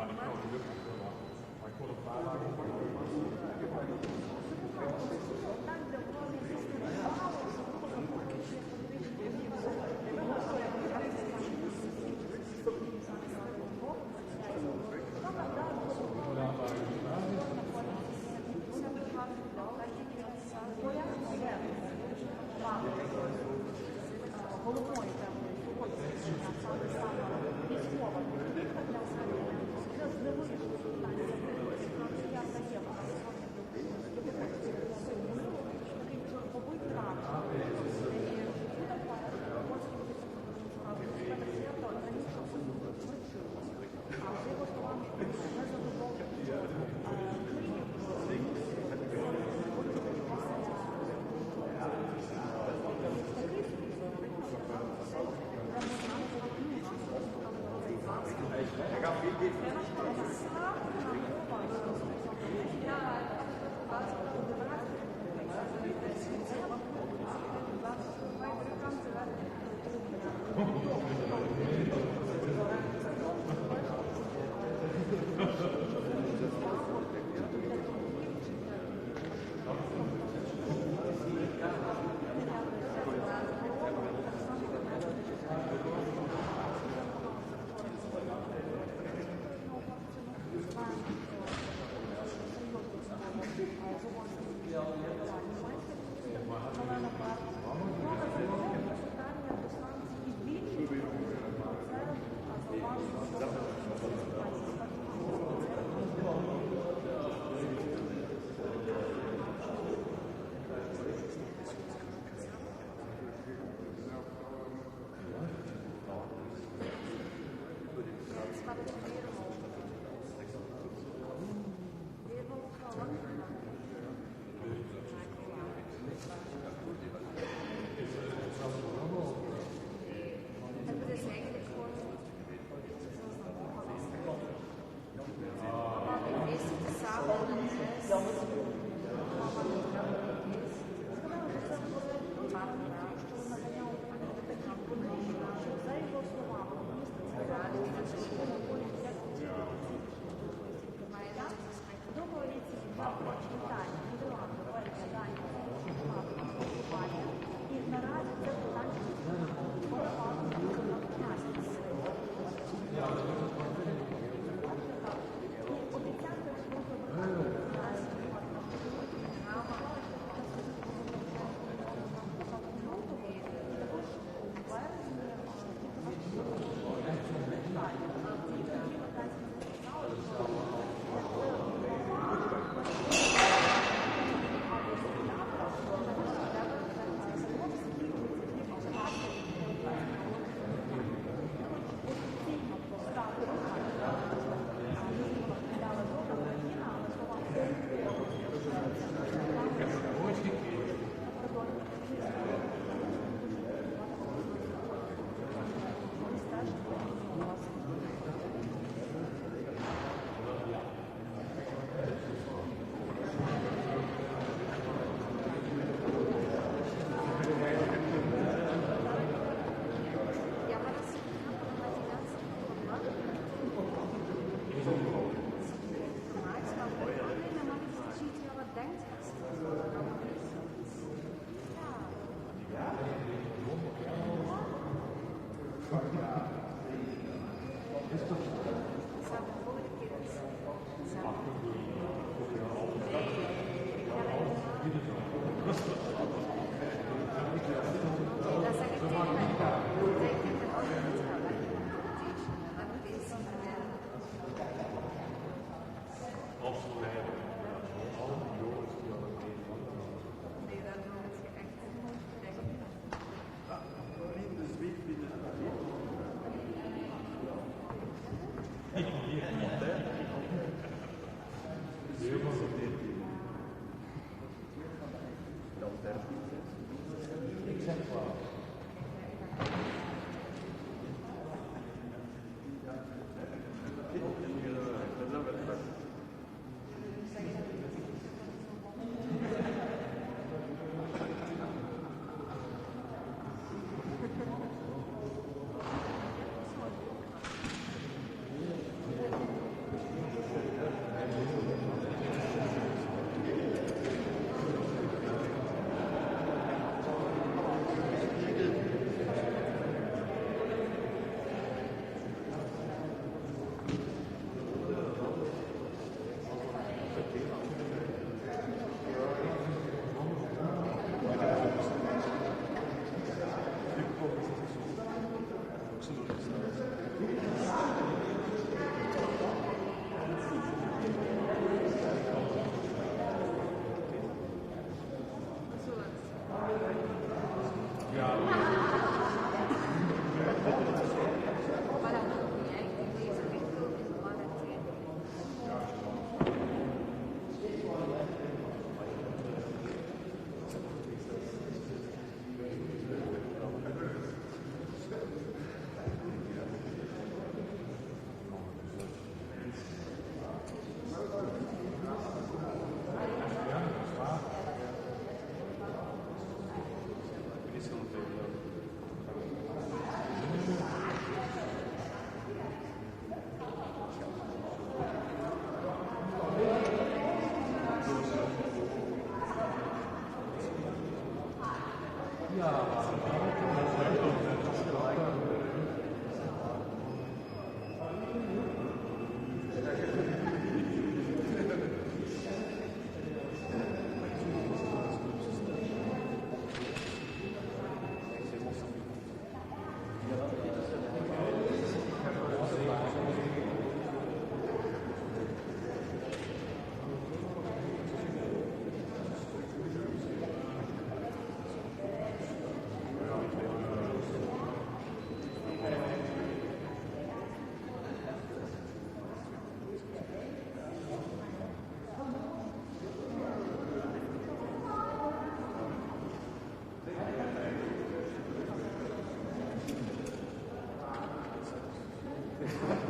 Grazie. 好，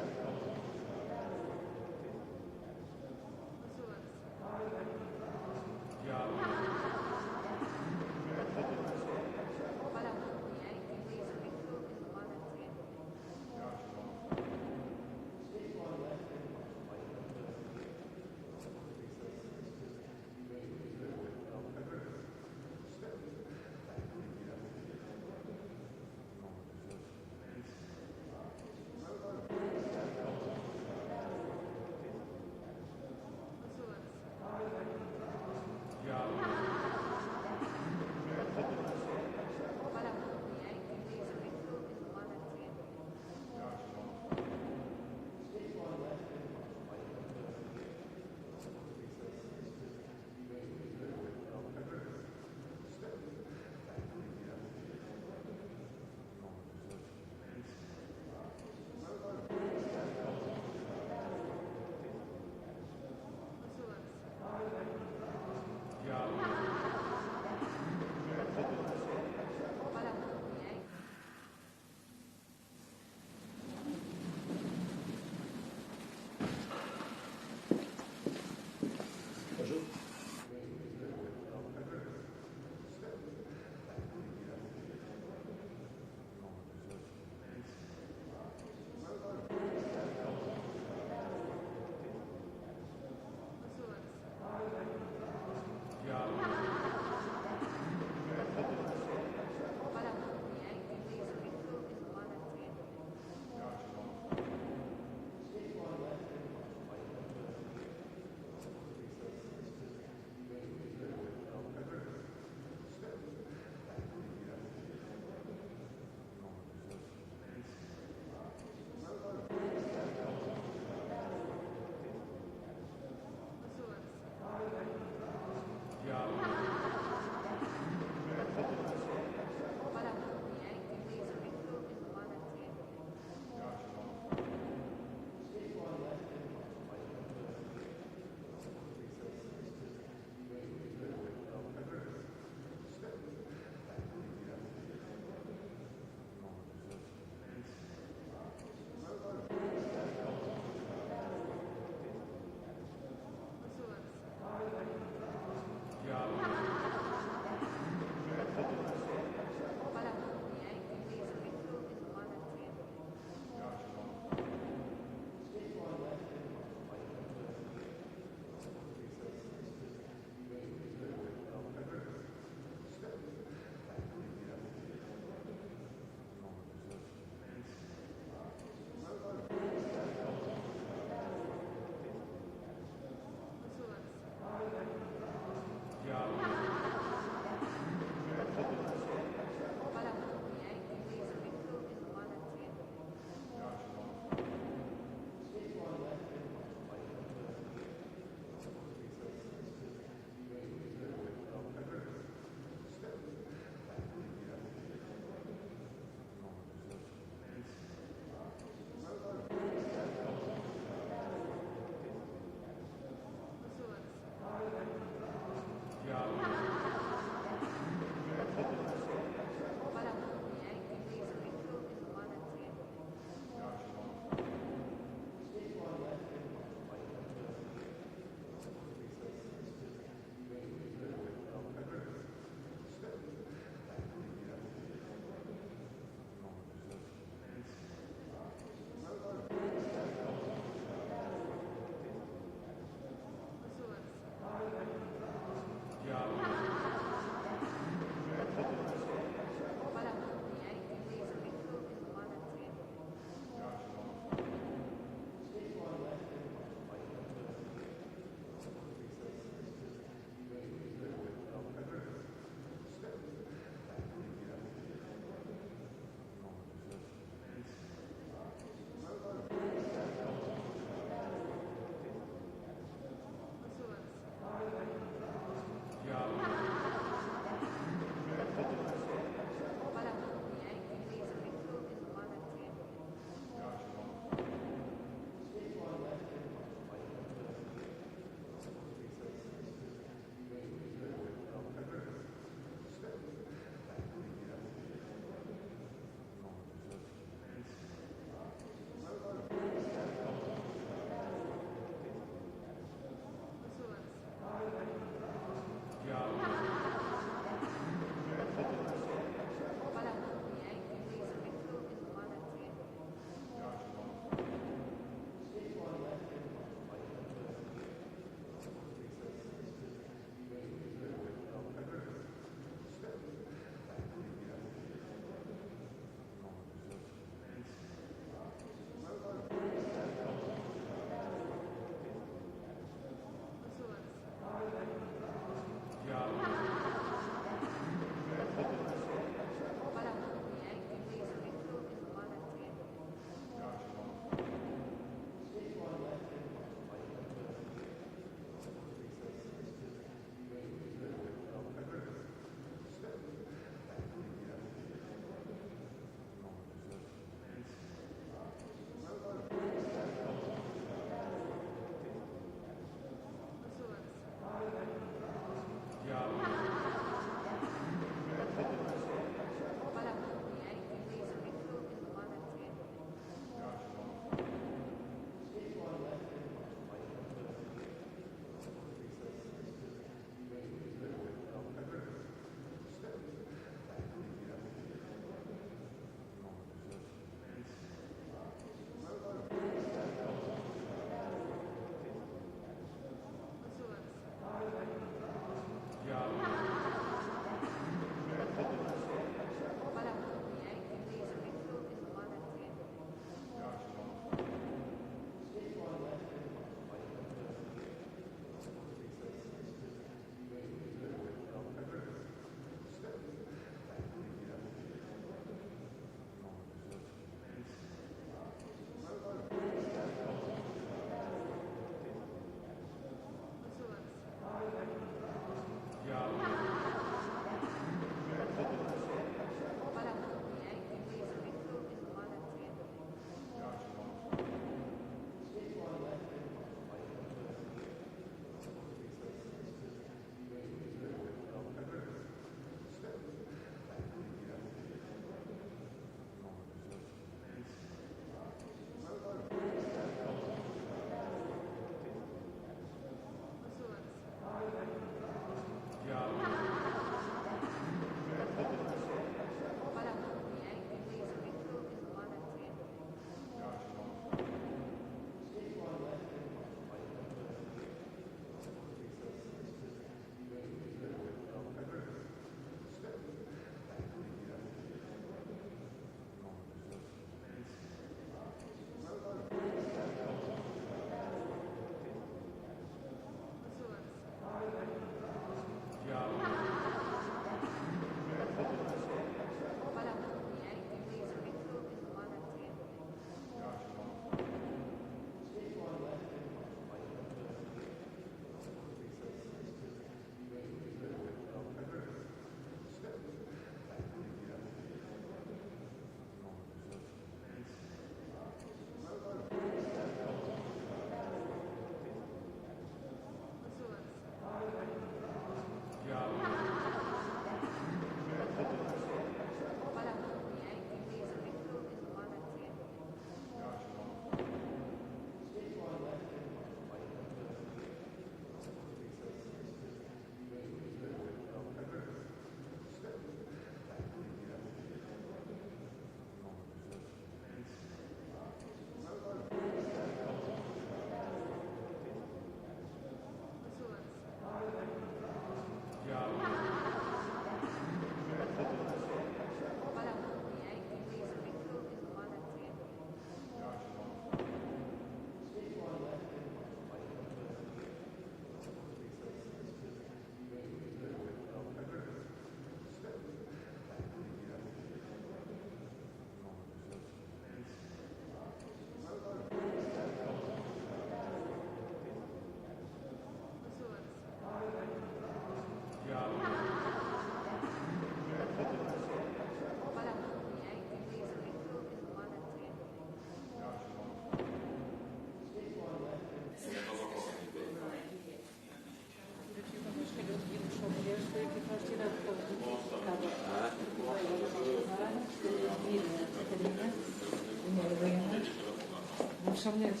osiągnięć.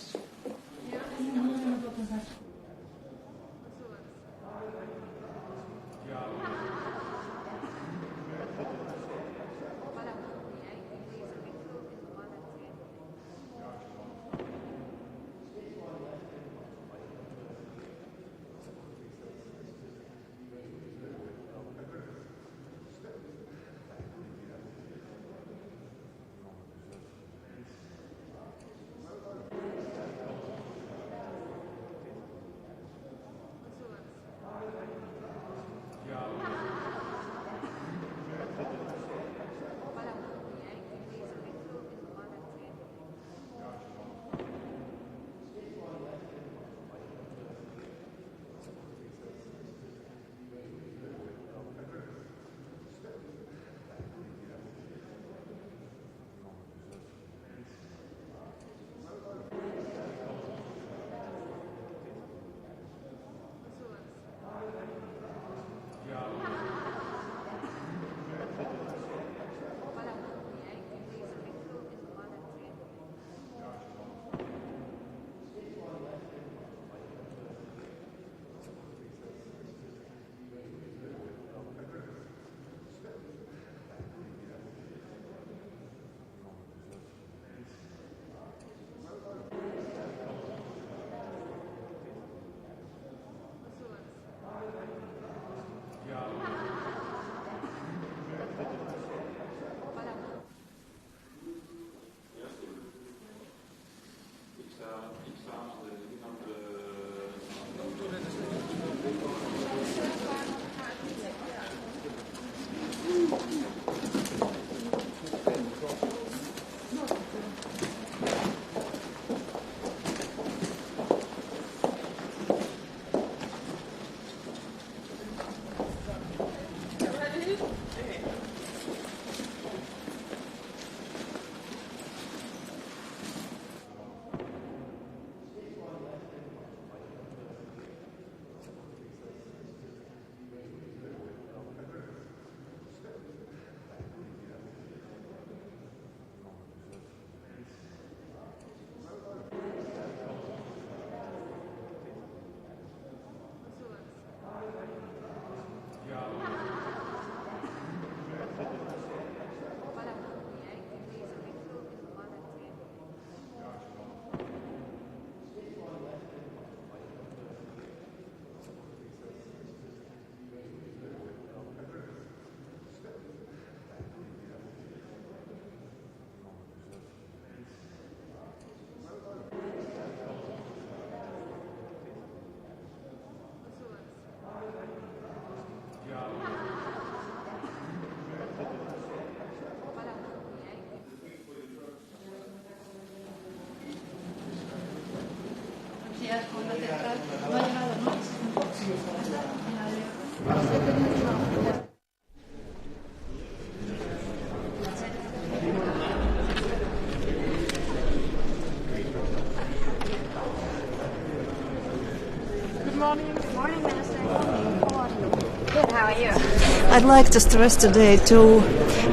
I'd like to stress today two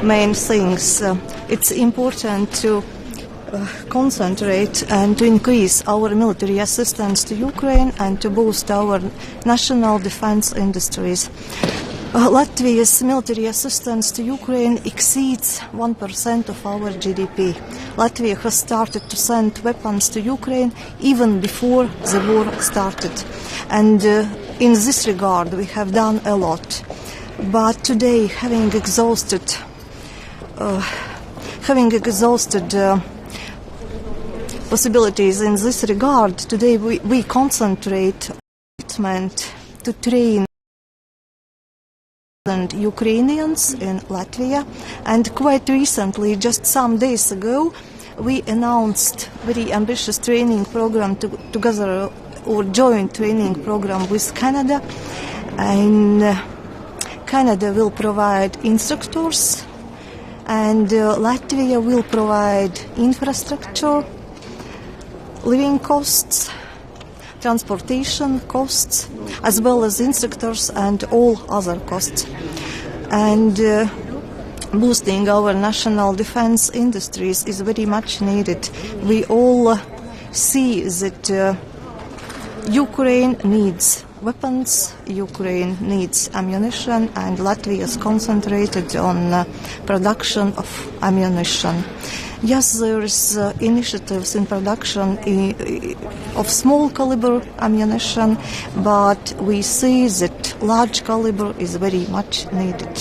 main things. It's important to concentrate and to increase our military assistance to Ukraine and to boost our national defense industries. Latvia's military assistance to Ukraine exceeds 1% of our GDP. Latvia has started to send weapons to Ukraine even before the war started. And in this regard, we have done a lot. But today, having exhausted possibilities in this regard, today we concentrate to train Ukrainians in Latvia, and quite recently, just some days ago, we announced a very ambitious training program together, or joint training program with Canada, and Canada will provide instructors, and Latvia will provide infrastructure, living costs, transportation costs, as well as instructors and all other costs. And boosting our national defense industries is very much needed. We all see that Ukraine needs weapons, Ukraine needs ammunition, and Latvia is concentrated on production of ammunition. Yes, there is initiatives in production of small caliber ammunition, but we see that large caliber is very much needed.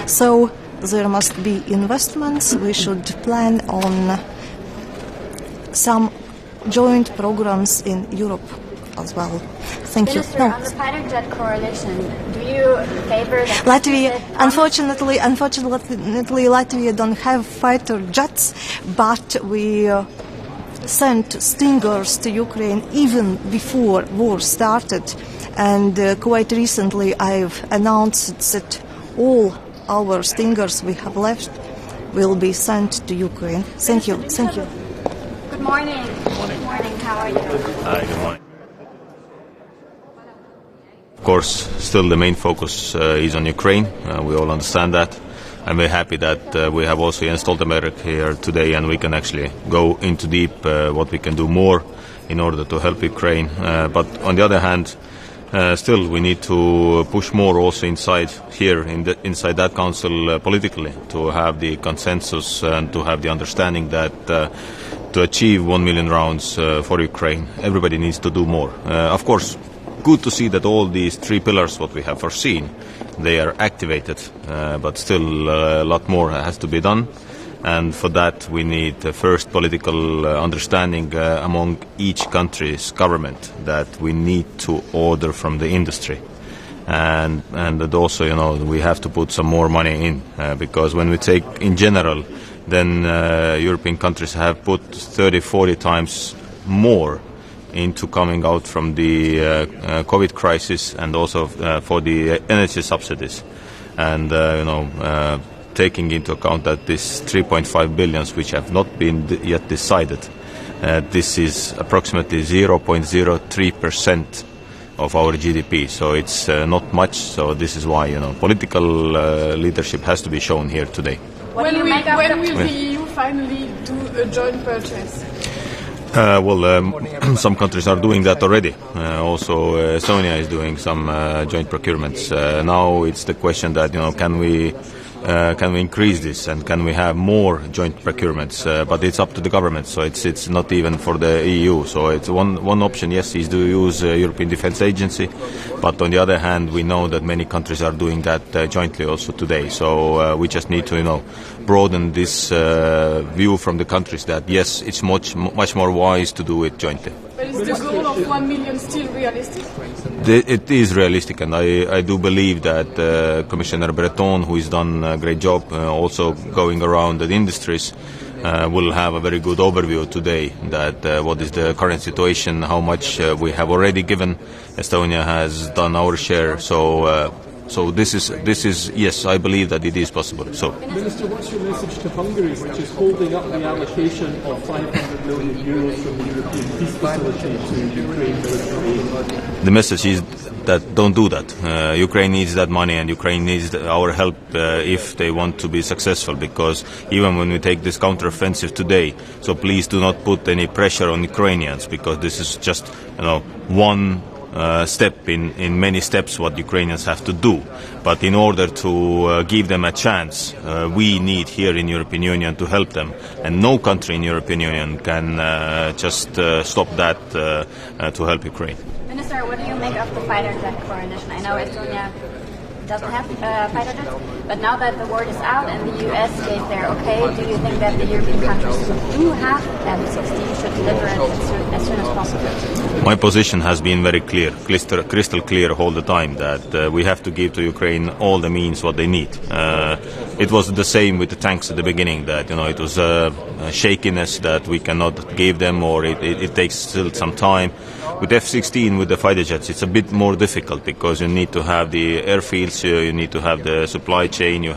So there must be investments. We should plan on some joint programs in Europe as well. Thank Minister, you. on the fighter jet coalition, do you favor that? Latvia, unfortunately, Latvia don't have fighter jets, but we sent Stingers to Ukraine even before war started. And quite recently, I've announced that all our Stingers we have left will be sent to Ukraine. Thank you. Thank you. Good morning. Good morning. How are you? Hi, good morning. Of course, still the main focus is on Ukraine. We all understand that. And we're happy that we have also Jens Stoltenberg here today, and we can actually go into deep what we can do more in order to help Ukraine. But on the other hand, still we need to push more also inside inside that council politically, to have the consensus and to have the understanding that to achieve 1 million rounds for Ukraine, everybody needs to do more. Of course, good to see that all these three pillars, what we have foreseen, they are activated, but still a lot more has to be done. And for that we need first political understanding among each country's government that we need to order from the industry. And that also, we have to put some more money in, because when we take in general, then European countries have put 30-40 times more into coming out from the COVID crisis, and also for the energy subsidies. And taking into account that this 3.5 billion, which have not been yet decided, this is approximately 0.03% of our GDP. So it's not much. So this is why political leadership has to be shown here today. When will the EU finally do a joint purchase? Some countries are doing that already. Also, Estonia is doing some joint procurements. Now it's the question that can we increase this, and can we have more joint procurements? But it's up to the government, so it's not even for the EU. So it's one option. Yes, is to use European Defence Agency, but on the other hand, we know that many countries are doing that jointly also today. So we just need to broaden this view from the countries that yes, it's much more wise to do it jointly. But is the goal of 1 million still realistic? It is realistic, and I do believe that Commissioner Breton, who has done a great job also going around the industries, will have a very good overview today that what is the current situation, how much we have already given. Estonia has done our share, so this is yes, I believe that it is possible. So, Minister, what's your message to Hungary, which is holding up the allocation of 500 million euros from the European Peace Facility to Ukraine military aid? The message is that don't do that. Ukraine needs that money, and Ukraine needs our help if they want to be successful, because even when we take this counteroffensive today, so please do not put any pressure on Ukrainians, because this is just one step in many steps what Ukrainians have to do. But in order to give them a chance, we need here in European Union to help them, and no country in European Union can just stop that to help Ukraine. Minister, what do you make of the fighter jet coalition? I know Estonia doesn't have fighter jets, but now that the word is out and the US gave their okay, do you think that the European countries who do have F-16 should deliver it as soon as possible? My position has been very clear, crystal clear all the time, that we have to give to Ukraine all the means what they need. It was the same with the tanks at the beginning, that it was a shakiness that we cannot give them, or it takes still some time. With F-16, with the fighter jets, it's a bit more difficult, because you need to have the airfields, you need to have the supply chain, you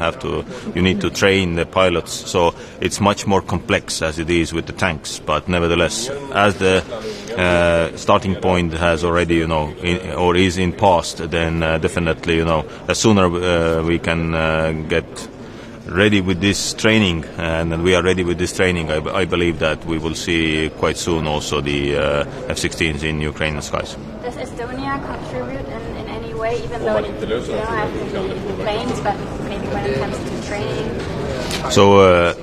need to train the pilots. So it's much more complex as it is with the tanks. But nevertheless, as the starting point has already, or is in past, then definitely, as sooner we can get ready with this training, and we are ready with this training, I believe that we will see quite soon also the F-16s in Ukrainian skies. Does Estonia contribute in any way, even though you don't have the planes, but maybe when it comes to training? So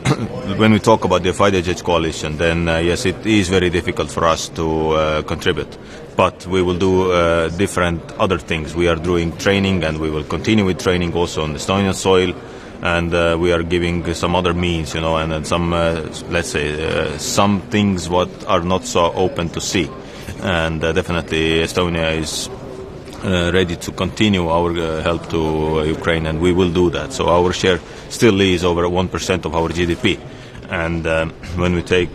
when we talk about the fighter jet coalition, then yes, it is very difficult for us to contribute. But we will do different other things. We are doing training, and we will continue with training also on Estonian soil. And we are giving some other means, and then some, let's say, some things what are not so open to see. And definitely Estonia is ready to continue our help to Ukraine, and we will do that. So our share still is over 1% of our GDP. And when we take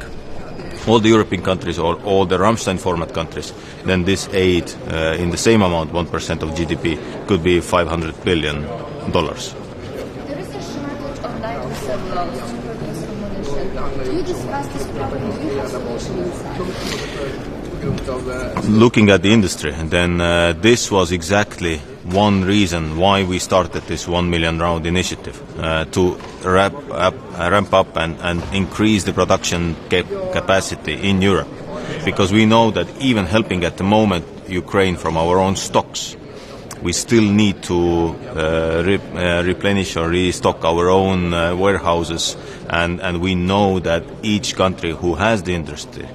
all the European countries or all the Ramstein format countries, then this aid in the same amount, 1% of GDP, could be $500 billion. There is a shortage of nitrous cellulose to produce ammunition. Do you discuss this problem? Do you have solution inside? Looking at the industry, then this was exactly one reason why we started this 1 million round initiative, to ramp up and increase the production capacity in Europe, because we know that even helping at the moment Ukraine from our own stocks, we still need to replenish or restock our own warehouses, and we know that each country who has the industry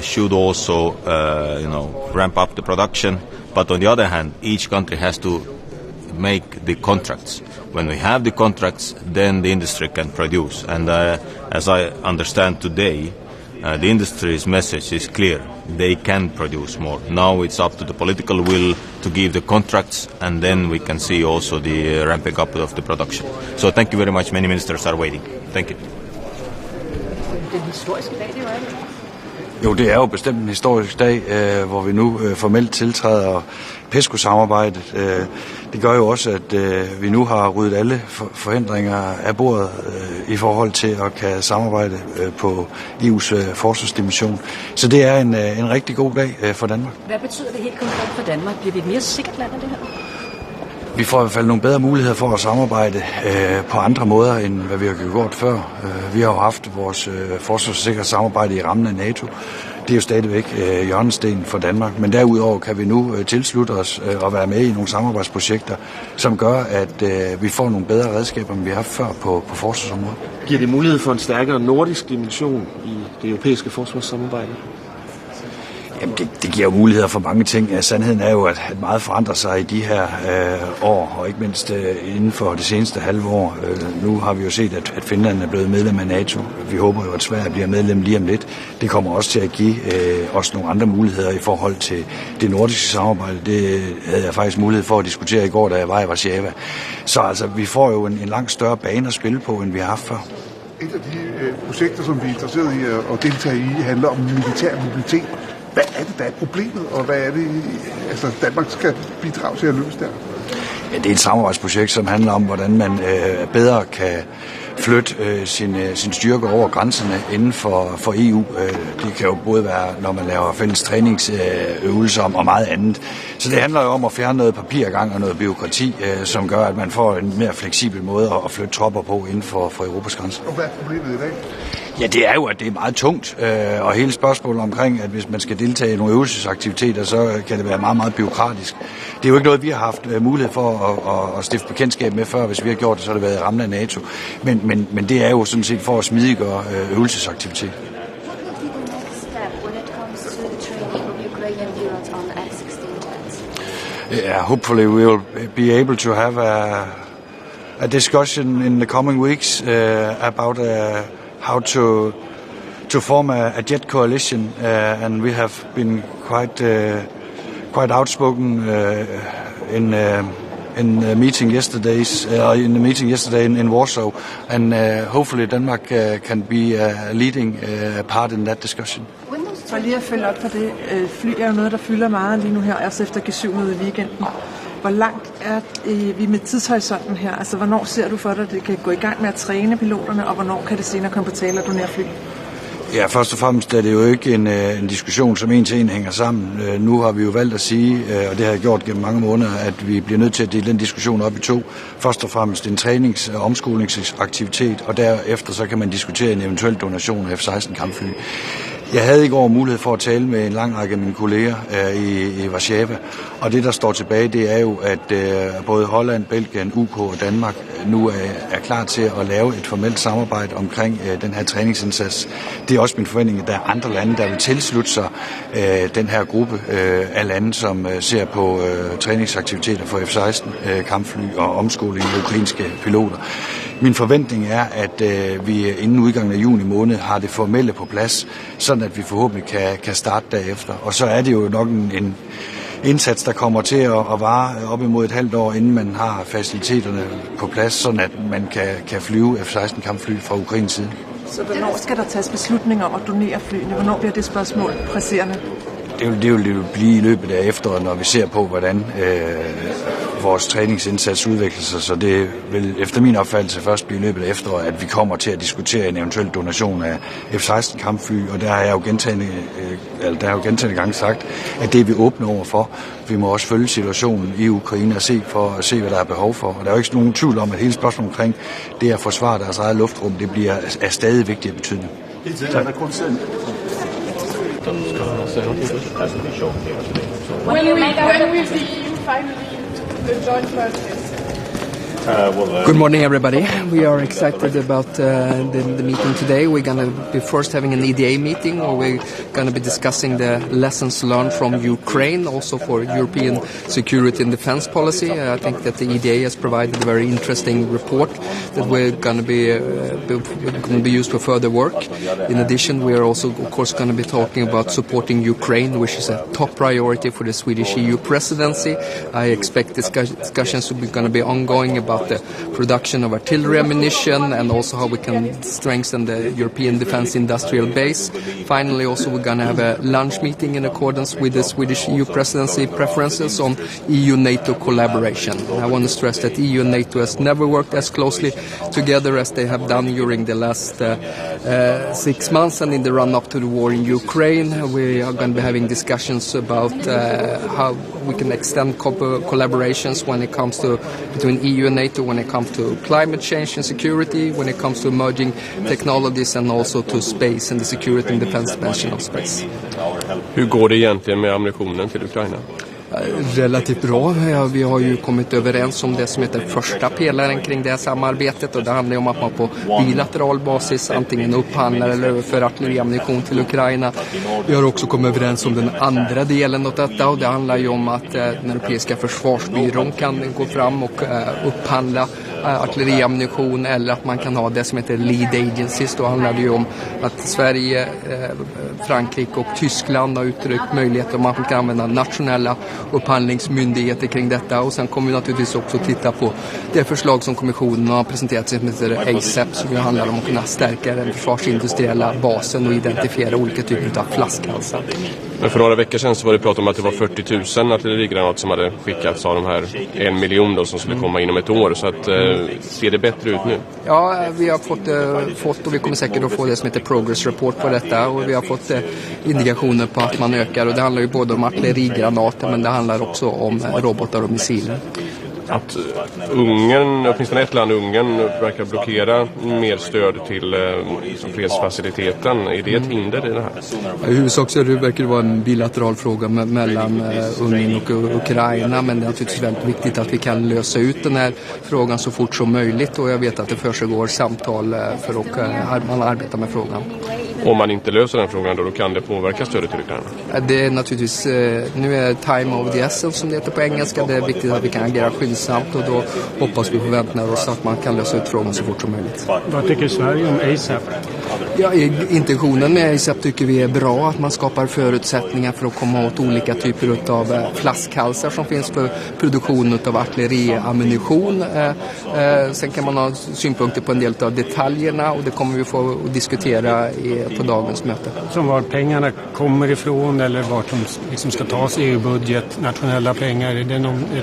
should also ramp up the production. But on the other hand, each country has to make the contracts. When we have the contracts, then the industry can produce. And as I understand today, the industry's message is clear. They can produce more. Now it's up to the political will to give the contracts, and then we can see also the ramping up of the production. So thank you very much. Many ministers are waiting. Thank you. Jo, det er jo bestemt en historisk dag, hvor vi nu formelt tiltræder PESCO-samarbejdet. Det gør jo også, at vi nu har ryddet alle forhindringer af bordet i forhold til at kan samarbejde på EU's forsvarsdimension. Så det er en rigtig god dag for Danmark. Hvad betyder det helt konkret for Danmark? Bliver vi et mere sikkert land af det her? Vi får i hvert fald nogle bedre muligheder for at samarbejde på andre måder, end hvad vi har gjort før. Vi har jo haft vores forsvars- og sikkerhedssamarbejde i rammen af NATO. Det er jo stadigvæk hjørnesten for Danmark. Men derudover kan vi nu tilslutte os og være med i nogle samarbejdsprojekter, som gør, at vi får nogle bedre redskaber, end vi har haft før på forsvarsområdet. Giver det mulighed for en stærkere nordisk dimension i det europæiske forsvarssamarbejde? Jamen, det giver jo muligheder for mange ting. Ja, sandheden er jo, at meget forandrer sig i de her år, og ikke mindst inden for det seneste halve år. Nu har vi jo set, at Finland er blevet medlem af NATO. Vi håber jo, at Sverige bliver medlem lige om lidt. Det kommer også til at give os nogle andre muligheder i forhold til det nordiske samarbejde. Det havde jeg faktisk mulighed for at diskutere i går, da jeg var i Warszawa. Så altså, vi får jo en langt større bane at spille på, end vi har haft før. Et af de projekter, som vi er interesseret i at deltage i, handler om militær mobilitet. Hvad er det, der er problemet, og hvad er det, Danmark skal bidrage til at løse der? Ja, det er et samarbejdsprojekt, som handler om, hvordan man bedre kan flytte sine styrker over grænserne inden for EU. Det kan jo både være, når man laver fælles træningsøvelser og meget andet. Så det handler jo om at fjerne noget papirgang og noget bureaukrati, som gør, at man får en mere fleksibel måde at flytte tropper på inden for Europas grænser. Og hvad er problemet i dag? Ja, det er jo, at det er meget tungt, og hele spørgsmålet omkring, at hvis man skal deltage i nogle øvelsesaktiviteter, så kan det være meget, meget bureaukratisk. Det er jo ikke noget, vi har haft mulighed for at stifte bekendtskab med før. Hvis vi har gjort det, så har det været i rammen af NATO. Men det er jo sådan set for at smidiggøre øvelsesaktivitet. Yeah, hopefully we will be able to have a discussion in the coming weeks about how to form a jet coalition, and we have been quite outspoken in the meeting yesterday in Warsaw, and hopefully Denmark can be a leading part in that discussion. For lige at følge op på det, fly er jo noget, der fylder meget lige nu her, også efter G7-mødet i weekenden. Hvor langt er vi med tidshorisonten her? Altså, hvornår ser du for dig, at det kan gå i gang med at træne piloterne, og hvornår kan det senere komme på tale at donere fly? Ja, først og fremmest er det jo ikke en diskussion, som en til en hænger sammen. Nu har vi jo valgt at sige, og det har jeg gjort gennem mange måneder, at vi bliver nødt til at dele den diskussion op i to. Først og fremmest en trænings- og omskolingsaktivitet, og derefter så kan man diskutere en eventuel donation af F-16 kampfly. Jeg havde i går mulighed for at tale med en lang række af mine kolleger i Warszawa, og det der står tilbage, det er jo, at både Holland, Belgien, UK og Danmark nu er klar til at lave et formelt samarbejde omkring den her træningsindsats. Det er også min forventning, at der er andre lande, der vil tilslutte sig den her gruppe af lande, som ser på træningsaktiviteter for F-16 kampfly og omskoling af ukrainske piloter. Min forventning er, at vi inden udgangen af juni måned har det formelle på plads, sådan at vi forhåbentlig kan starte derefter. Og så er det jo nok en indsats, der kommer til at vare op imod et halvt år, inden man har faciliteterne på plads, sådan at man kan flyve F-16 kampfly fra Ukraines side. Så hvornår skal der tages beslutninger om at donere flyene? Hvornår bliver det spørgsmål presserende? Det vil blive i løbet af efteråret, når vi ser på, hvordan vores træningsindsats udvikler sig. Så det vil efter min opfattelse først blive i løbet af efteråret, at vi kommer til at diskutere en eventuel donation af F-16 kampfly. Og der har jeg jo gentagne gange sagt, at det er vi åbne over for. Vi må også følge situationen i Ukraine og se, hvad der er behov for. Og der er jo ikke nogen tvivl om, at hele spørgsmålet omkring det at forsvare deres eget luftrum, det bliver af stadig vigtigere betydning. When will the EU finally do a joint purchase? Good morning, everybody. We are excited about the meeting today. We're going to be first having an EDA meeting where we're going to be discussing the lessons learned from Ukraine, also for European security and defense policy. I think that the EDA has provided a very interesting report that we're going to be used for further work. In addition, we are also, of course, going to be talking about supporting Ukraine, which is a top priority for the Swedish EU presidency. I expect discussions to be going to be ongoing about the production of artillery ammunition and also how we can strengthen the European defense industrial base. Finally, also we're going to have a lunch meeting in accordance with the Swedish EU presidency preferences on EU-NATO collaboration. I want to stress that EU and NATO has never worked as closely together as they have done during the last 6 months and in the run-up to the war in Ukraine. We are going to be having discussions about how we can extend collaborations when it comes to between EU and NATO, when it comes to climate change and security, when it comes to emerging technologies and also to space and the security and defense dimension of space. Hur går det egentligen med ammunitionen till Ukraina? Relativt bra. Vi har ju kommit överens om det som heter första pelaren kring det här samarbetet, och det handlar om att man på bilateral basis antingen upphandlar eller överför artilleriammunition till Ukraina. Vi har också kommit överens om den andra delen av detta, och det handlar ju om att den europeiska försvarsbyrån kan gå fram och upphandla artilleriammunition, eller att man kan ha det som heter lead agencies. Då handlar det ju om att Sverige, Frankrike och Tyskland har uttryckt möjligheter om att man kan använda nationella upphandlingsmyndigheter kring detta, och sen kommer vi naturligtvis också titta på det förslag som kommissionen har presenterat som heter ASAP, som ju handlar om att kunna stärka den försvarsindustriella basen och identifiera olika typer av flaskhalsar. Men för några veckor sedan så var det prat om att det var 40 000 artillerigranater som hade skickats av de här 1 miljon då, som skulle komma inom ett år. Så att, ser det bättre ut nu? Ja, vi har fått och vi kommer säkert att få det som heter progress report på detta, och vi har fått indikationer på att man ökar, och det handlar ju både om artillerigranater, men det handlar också om robotar och missiler. Att Ungern, åtminstone ett land, Ungern, verkar blockera mer stöd till fredsfaciliteten. Är det ett hinder i det här? I huvudsak så verkar det vara en bilateral fråga mellan Ungern och Ukraina, men det är naturligtvis väldigt viktigt att vi kan lösa ut den här frågan så fort som möjligt, och jag vet att det försiggår samtal för att man arbetar med frågan. Om man inte löser den frågan då kan det påverka stödet till Ukraina? Det är naturligtvis, nu är time of the essence som det heter på engelska. Det är viktigt att vi kan agera skyndsamt, och då hoppas vi förväntar oss att man kan lösa ut frågan så fort som möjligt. Vad tycker Sverige om ASAP? Ja, intentionen med ASAP tycker vi är bra, att man skapar förutsättningar för att komma åt olika typer av flaskhalsar som finns för produktion av artilleriammunition. Sen kan man ha synpunkter på en del av detaljerna, och det kommer vi få diskutera i på dagens möte. Som var pengarna kommer ifrån eller vart de liksom ska tas, EU-budget, nationella pengar, är det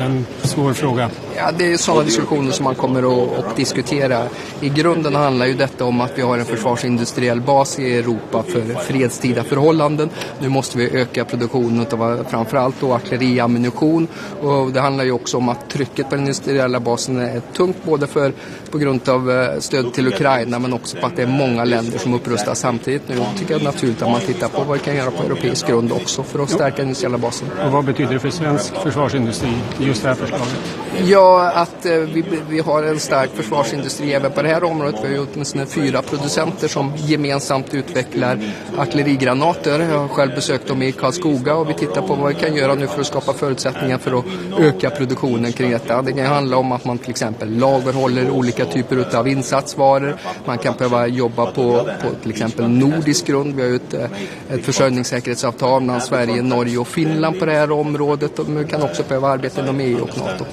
en svår fråga? Ja, det är sådana diskussioner som man kommer att diskutera. I grunden handlar ju detta om att vi har en försvarsindustriell bas i Europa för fredstida förhållanden. Nu måste vi öka produktionen av framförallt då artilleriammunition, och det handlar ju också om att trycket på den industriella basen är tungt både på grund av stöd till Ukraina men också på att det är många länder som upprustar samtidigt nu. Jag tycker det är naturligt att man tittar på vad vi kan göra på europeisk grund också för att stärka den industriella basen. Och vad betyder det för svensk försvarsindustri just det här förslaget? Ja, att vi har en stark försvarsindustri även på det här området. Vi har ju åtminstone 4 producenter som gemensamt utvecklar artillerigranater. Jag har själv besökt dem i Karlskoga och vi tittar på vad vi kan göra nu för att skapa förutsättningar för att öka produktionen kring detta. Det kan handla om att man till exempel lagerhåller olika typer av insatsvaror. Man kan behöva jobba på till exempel nordisk grund. Vi har ju ett försörjningssäkerhetsavtal mellan Sverige, Norge och Finland på det här området, och man kan också behöva arbeta inom EU och NATO.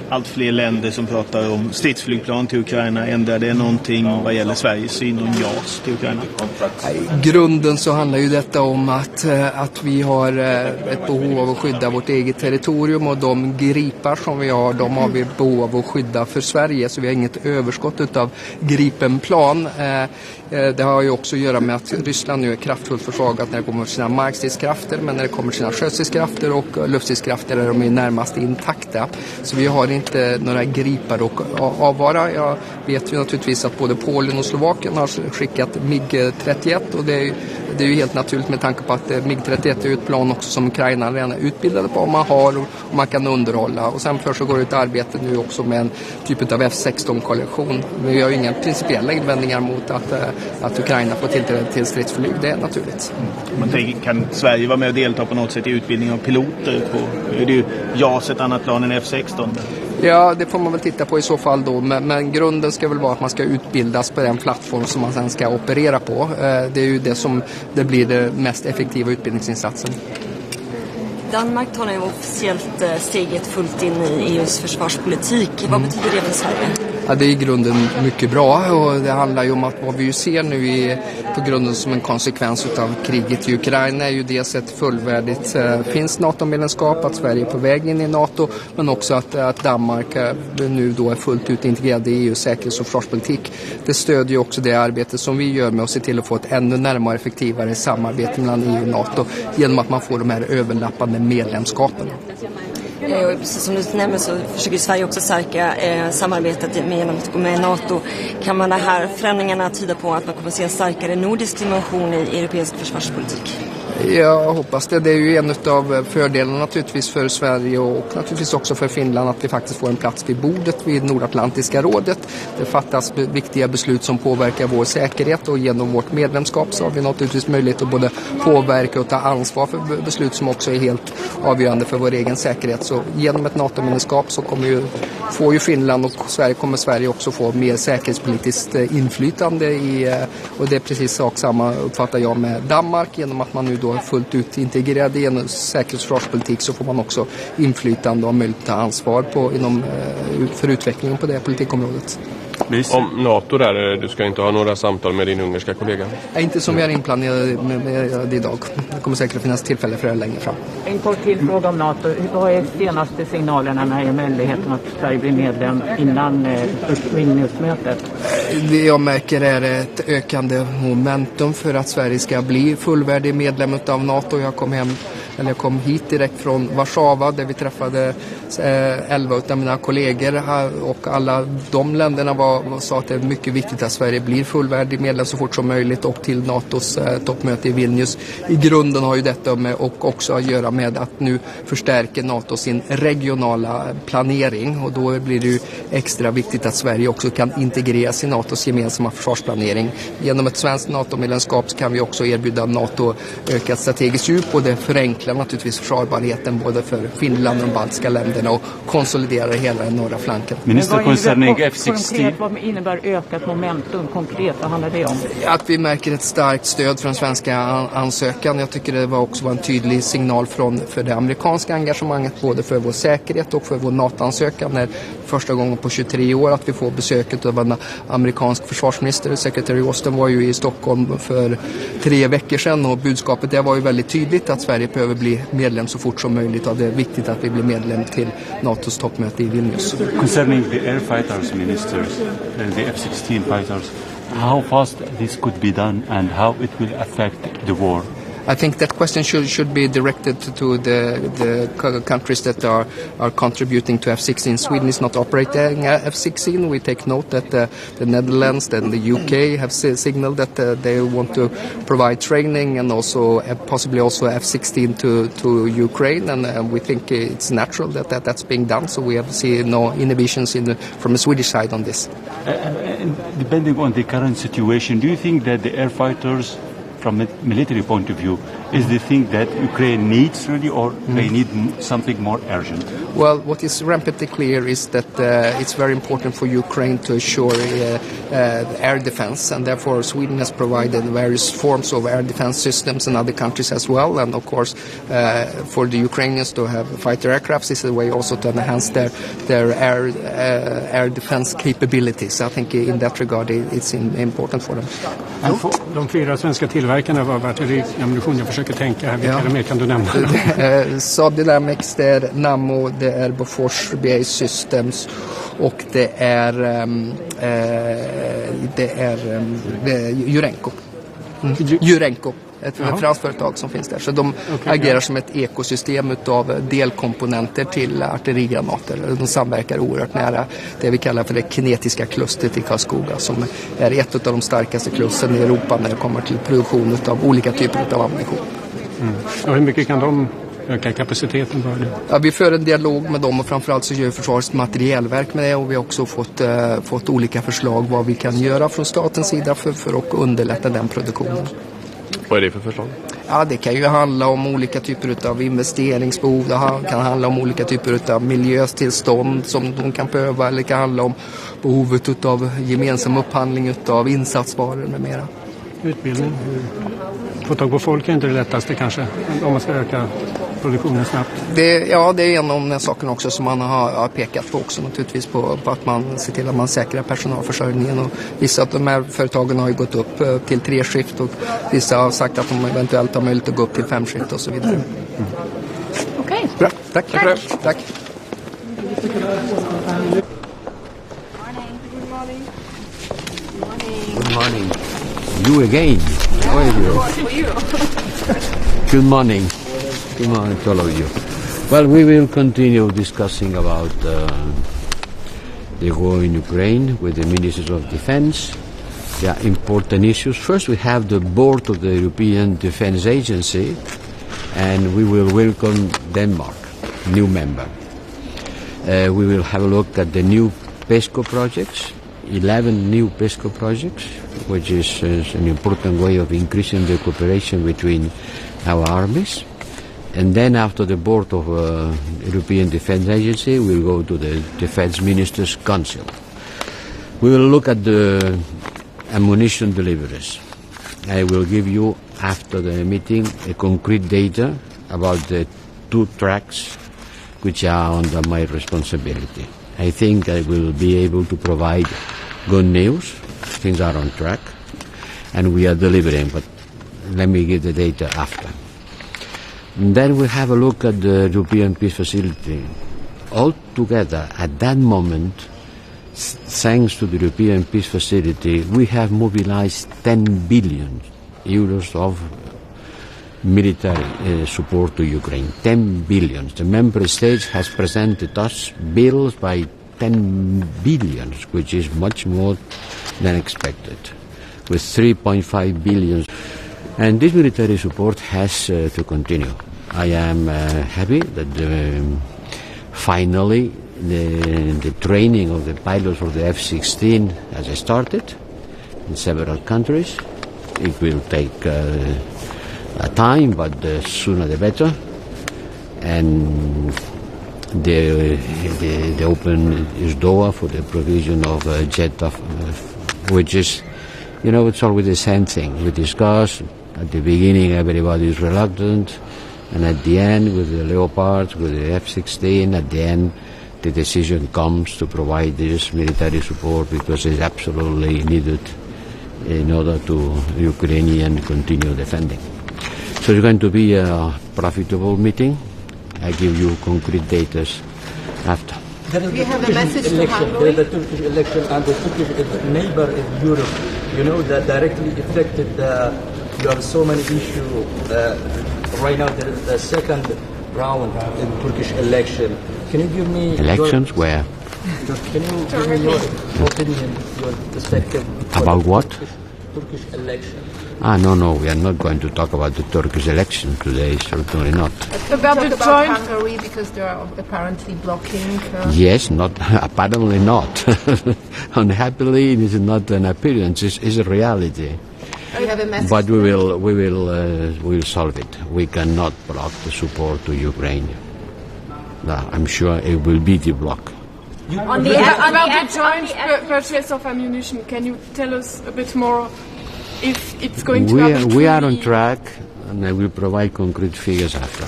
Allt fler länder som pratar om stridsflygplan till Ukraina. Ändrar det någonting vad gäller Sveriges syn om JAS till Ukraina? I grunden så handlar ju detta om att vi har ett behov av att skydda vårt eget territorium, och de gripar som vi har, de har vi behov av att skydda för Sverige, så vi har inget överskott av Gripenplan. Det har ju också att göra med att Ryssland nu är kraftfullt försvagat när det kommer till sina markstridskrafter, men när det kommer till sina sjöstridskrafter och luftstridskrafter är de ju närmast intakta. Så vi har inte några gripar att avvara. Jag vet ju naturligtvis att både Polen och Slovakien har skickat MiG-31, och det är ju helt naturligt med tanke på att MiG-31 är ett plan också som Ukraina redan är utbildade på, man har och man kan underhålla. Och sen så går det ett arbete nu också med en typ av F-16-koalition. Vi har ju inga principiella invändningar mot att Ukraina får tillträde till stridsflyg, det är naturligt. Man tänker, kan Sverige vara med och delta på något sätt i utbildning av piloter? Är det ju JAS ett annat plan än F-16? Ja, det får man väl titta på i så fall då, men grunden ska väl vara att man ska utbildas på den plattform som man sen ska operera på. Det är ju det som det blir det mest effektiva utbildningsinsatsen. Danmark tar nu officiellt steget fullt in i EUs försvarspolitik. Vad betyder det för Sverige? Ja, det är i grunden mycket bra, och det handlar ju om att vad vi ju ser nu på grunden som en konsekvens av kriget i Ukraina är ju dels ett fullvärdigt finns NATO-medlemskap, att Sverige är på väg in i NATO, men också att Danmark nu då är fullt ut integrerad i EUs säkerhets- och försvarspolitik. Det stödjer ju också det arbete som vi gör med att se till att få ett ännu närmare effektivare samarbete mellan EU och NATO genom att man får de här överlappande medlemskapen. Precis som du nämnde så försöker Sverige också stärka samarbetet med NATO. Kan man de här förändringarna tyda på att man kommer att se en starkare nordisk dimension i europeisk försvarspolitik? Jag hoppas det. Det är ju en av fördelarna naturligtvis för Sverige och naturligtvis också för Finland att vi faktiskt får en plats vid bordet vid Nordatlantiska rådet. Det fattas viktiga beslut som påverkar vår säkerhet, och genom vårt medlemskap så har vi naturligtvis möjlighet att både påverka och ta ansvar för beslut som också är helt avgörande för vår egen säkerhet. Så genom ett NATO-medlemskap så får ju Finland och Sverige också få mer säkerhetspolitiskt inflytande och det är precis samma uppfattar jag med Danmark. Genom att man nu då är fullt ut integrerad i en säkerhets- och försvarspolitik så får man också inflytande och möjlighet att ta ansvar för utvecklingen på det politikområdet. Om NATO där, du ska inte ha några samtal med din ungerska kollega? Inte som vi är inplanerade med idag. Det kommer säkert finnas tillfälle för det längre fram. En kort till fråga om NATO. Vad är senaste signalerna när det är möjligheten att Sverige blir medlem innan Vilniusmötet? Det jag märker är ett ökande momentum för att Sverige ska bli fullvärdig medlem av NATO. Jag kom hit direkt från Warszawa där vi träffade 11 av mina kollegor och alla de länderna sa att det är mycket viktigt att Sverige blir fullvärdig medlem så fort som möjligt och till NATOs toppmöte i Vilnius. I grunden har ju detta och också att göra med att nu förstärker NATO sin regionala planering, och då blir det ju extra viktigt att Sverige också kan integreras i NATOs gemensamma försvarsplanering. Genom ett svenskt NATO-medlemskap kan vi också erbjuda NATO ökat strategiskt djup, och det förenklar naturligtvis försvarbarheten både för Finland och de baltiska länderna och konsoliderar hela den norra flanken. Minister concerning F-16. Vad innebär ökat momentum konkret? Vad handlar det om? Att vi märker ett starkt stöd för den svenska ansökan. Jag tycker det var en tydlig signal för det amerikanska engagemanget både för vår säkerhet och för vår NATO-ansökan när första gången på 23 år att vi får besöket av en amerikansk försvarsminister. Secretary Austin var ju i Stockholm för 3 veckor sedan och budskapet där var ju väldigt tydligt att Sverige behöver bli medlem så fort som möjligt och det är viktigt att vi blir medlem till NATOs toppmöte i Vilnius. Concerning the air fighters ministers, the F-16 fighters, how fast this could be done and how it will affect the war? I think that question should be directed to the countries that are contributing to F-16. Sweden is not operating F-16. We take note that the Netherlands and the UK have signaled that they want to provide training and also possibly also F-16 to Ukraine, and we think it's natural that that's being done. So we have seen no inhibitions from the Swedish side on this. Depending on the current situation, do you think that the air fighters, from a military point of view, is the thing that Ukraine needs really, or they need something more urgent? Well, what is rampantly clear is that it's very important for Ukraine to assure air defense, and therefore Sweden has provided various forms of air defense systems and other countries as well. And of course, for the Ukrainians to have fighter aircrafts is a way also to enhance their air defense capabilities. I think in that regard it's important for them. De 4 svenska tillverkarna av artilleriammunition, jag försöker tänka här, vilka mer kan du nämna? Saab Dynamics, det är Nammo, det är Bofors BAE Systems och det är Jurenko. Jurenko, ett franskt företag som finns där. Så de agerar som ett ekosystem av delkomponenter till artillerigranater. De samverkar oerhört nära det vi kallar för det kinetiska klustret i Karlskoga, som är ett av de starkaste klustren i Europa när det kommer till produktion av olika typer av ammunition. Och hur mycket kan de öka kapaciteten för det? Ja, vi för en dialog med dem och framförallt så gör Försvarets materielverk med det, och vi har också fått olika förslag vad vi kan göra från statens sida för att underlätta den produktionen. Vad är det för förslag? Ja, det kan ju handla om olika typer av investeringsbehov, det kan handla om olika typer av miljötillstånd som de kan behöva, eller det kan handla om behovet av gemensam upphandling av insatsvaror med mera. Utbildning, få tag på folk är inte det lättaste kanske, om man ska öka produktionen snabbt. Det är en av de sakerna också som man har pekat på också naturligtvis, på att man ser till att man säkrar personalförsörjningen, och vissa av de här företagen har ju gått upp till 3 skift och vissa har sagt att de eventuellt har möjlighet att gå upp till 5 skift och så vidare. Okej. Bra, tack. Tack. Good morning. You again. How are you? Good morning. Good morning to all of you. Well, we will continue discussing about the war in Ukraine with the Ministers of Defense. There are important issues. First, we have the board of the European Defense Agency, and we will welcome Denmark, new member. We will have a look at the new PESCO projects, 11 new PESCO projects, which is an important way of increasing the cooperation between our armies. And then after the board of European Defence Agency, we'll go to the Defence Ministers' Council. We will look at the ammunition deliveries. I will give you, after the meeting, a concrete data about the 2 tracks which are under my responsibility. I think I will be able to provide good news. Things are on track, and we are delivering, but let me give the data after. And then we have a look at the European Peace Facility. Altogether, at that moment, thanks to the European Peace Facility, we have mobilized 10 billion euros of military support to Ukraine. 10 billion. The member states has presented us bills by 10 billion, which is much more than expected, with 3.5 billion. And this military support has to continue. I am happy that finally the training of the pilots for the F-16 has started in several countries. It will take a time, but the sooner the better. And the open is door for the provision of jet, which is, it's always the same thing. We discuss, at the beginning everybody is reluctant, and at the end with the Leopards, with the F-16, at the end the decision comes to provide this military support because it's absolutely needed in order to Ukrainian continue defending. So it's going to be a profitable meeting. I give you concrete data after. We have a message to Hungary. The Turkish election and the Turkish neighbor in Europe, you know, that directly affected you have so many issues. Right now there is the second round in Turkish election. Can you give me elections where? Can you give me your opinion, your perspective about what? Turkish election? No, we are not going to talk about the Turkish election today, certainly not. About the joint Hungary, because they are apparently blocking. Yes, not apparently not. Unhappily, it is not an appearance; it's a reality. But we will solve it. We cannot block the support to Ukraine. I'm sure it will be the block. about the joint purchase of ammunition, can you tell us a bit more if it's going to happen? We are on track, and I will provide concrete figures after.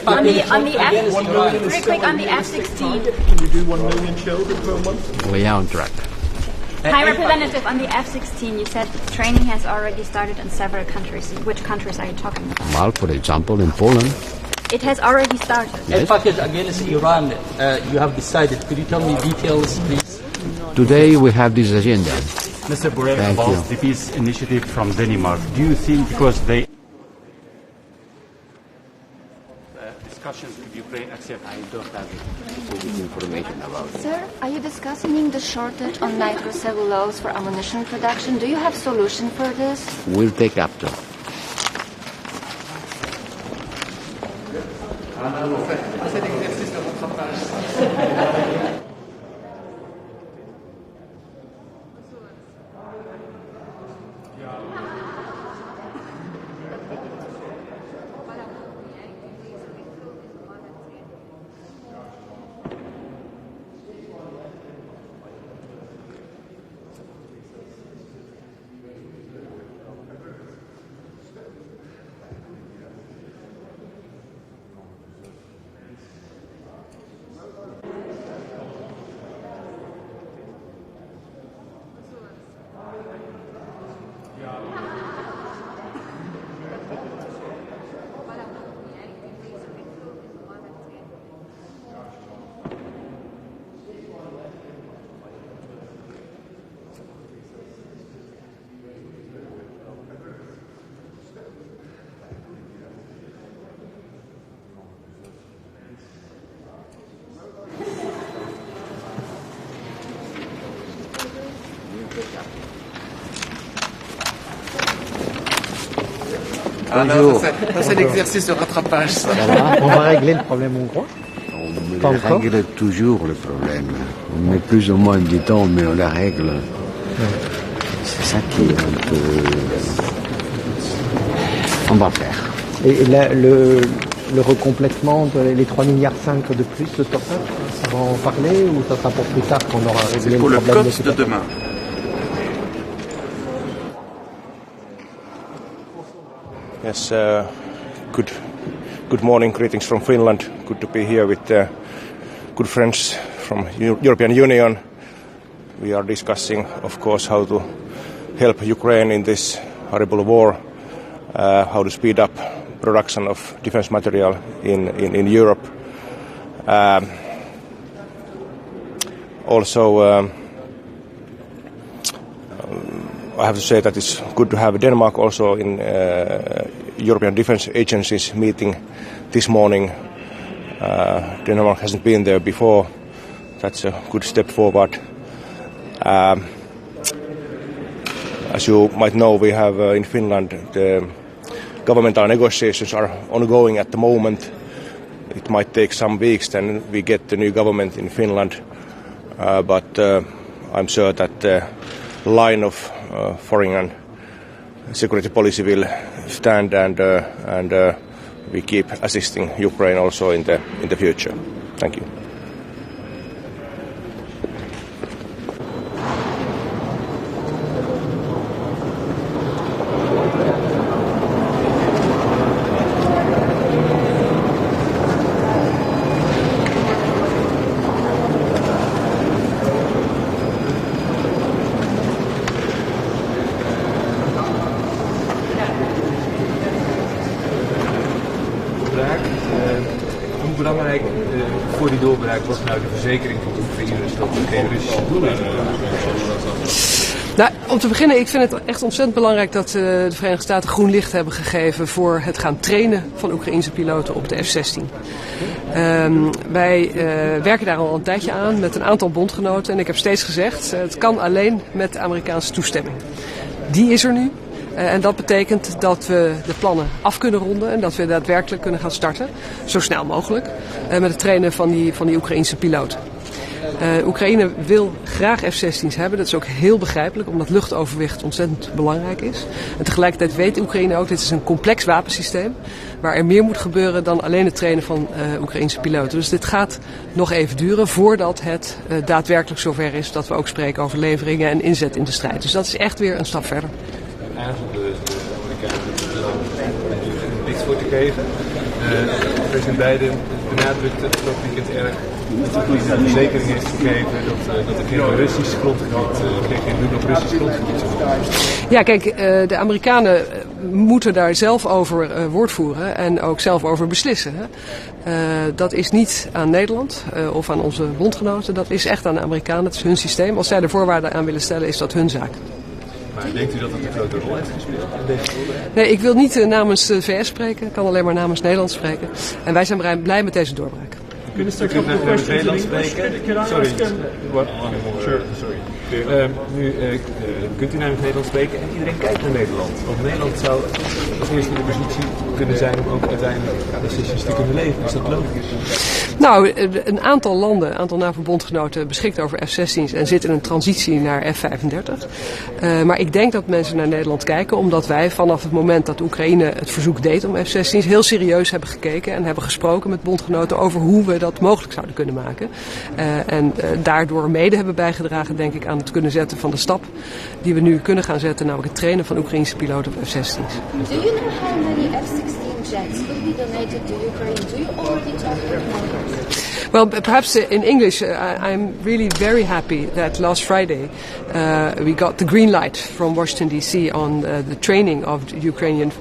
On the F-16. Can you do 1 million children per month? We are on track. High Representative, on the F-16, you said training has already started in several countries. Which countries are you talking about? Well, for example, in Poland. It has already started. A package against Iran, you have decided. Could you tell me details, please? Today we have this agenda. Mr. Borrell, Thank about you. the peace initiative from Denmark, do you think because they discussions with Ukraine accept? I don't have information about it. Sir, are you discussing the shortage on nitrocellulose for ammunition production? Do you have solution for this? We'll take after. Bonjour. Ça, c'est l'exercice de rattrapage. Ça. On va régler le problème hongrois. On règle toujours le problème. On met plus ou moins du temps, mais on la règle. C'est ça qui est un peu... On va faire. Et le recomplètement les 3,5 milliards de plus, le top-up, ça va en parler ou ça sera pour plus tard qu'on aura réglé le problème? C'est pour le COP de demain. Yes, good morning, greetings from Finland. Good to be here with good friends from European Union. We are discussing, of course, how to help Ukraine in this horrible war, how to speed up production of defense material in Europe. Also, I have to say that it's good to have Denmark also in European Defence Agency's meeting this morning. Denmark hasn't been there before. That's a good step forward. As you might know, we have in Finland the governmental negotiations are ongoing at the moment. It might take some weeks, then we get the new government in Finland. But I'm sure that the line of foreign and security policy will stand, and we keep assisting Ukraine also in the future. Thank you. voor die doorbraak was nou de verzekering van de Oekraïners dat er geen Russische doelen zijn? Nou, om te beginnen, ik vind het echt ontzettend belangrijk dat de Verenigde Staten groen licht hebben gegeven voor het gaan trainen van Oekraïense piloten op de F-16. Wij werken daar al een tijdje aan met een aantal bondgenoten en ik heb steeds gezegd, het kan alleen met Amerikaanse toestemming. Die is er nu. En dat betekent dat we de plannen af kunnen ronden en dat we daadwerkelijk kunnen gaan starten, zo snel mogelijk, met het trainen van die Oekraïense piloten. Oekraïne wil graag F-16's hebben. Dat is ook heel begrijpelijk, omdat luchtoverwicht ontzettend belangrijk is. En tegelijkertijd weet Oekraïne ook, dit is een complex wapensysteem, waar er meer moet gebeuren dan alleen het trainen van Oekraïense piloten. Dus dit gaat nog even duren voordat het daadwerkelijk zover is dat we ook spreken over leveringen en inzet in de strijd. Dus dat is echt weer een stap verder. Niks voor te geven. President Biden benadrukt het weekend erg dat hij de verzekering heeft gegeven dat er geen Russisch grondgebied, geen doen op Russisch grondgebied zou zijn. Ja, kijk, de Amerikanen moeten daar zelf over woord voeren en ook zelf over beslissen. Hè. Dat is niet aan Nederland of aan onze bondgenoten, dat is echt aan de Amerikanen, het is hun systeem. Als zij de voorwaarden aan willen stellen, is dat hun zaak. Maar denkt u dat het een grote rol heeft gespeeld in deze doorbraak? Nee, ik wil niet namens de VS spreken, ik kan alleen maar namens Nederland spreken. En wij zijn blij met deze doorbraak. Kunt u naar Nederland spreken? Sorry. Kunt u naar het Nederlands spreken en iedereen kijkt naar Nederland. Want Nederland zou als eerste in de positie kunnen zijn om ook uiteindelijk F-16's te kunnen leveren. Is dat logisch? Nou, een aantal landen, een aantal NAVO-bondgenoten beschikt over F-16's en zit in een transitie naar F-35. Maar ik denk dat mensen naar Nederland kijken omdat wij vanaf het moment dat Oekraïne het verzoek deed om F-16's heel serieus hebben gekeken en hebben gesproken met bondgenoten over hoe we dat mogelijk zouden kunnen maken. En daardoor mede hebben bijgedragen, denk ik, aan het kunnen zetten van de stap die we nu kunnen gaan zetten, namelijk het trainen van Oekraïnse piloten op F-16's. Do you know how many F-16 jets could be donated to Ukraine? Do you already talk about numbers? Well, perhaps in English, I'm really very happy that last Friday we got the green light from Washington D.C. on the training of Ukrainian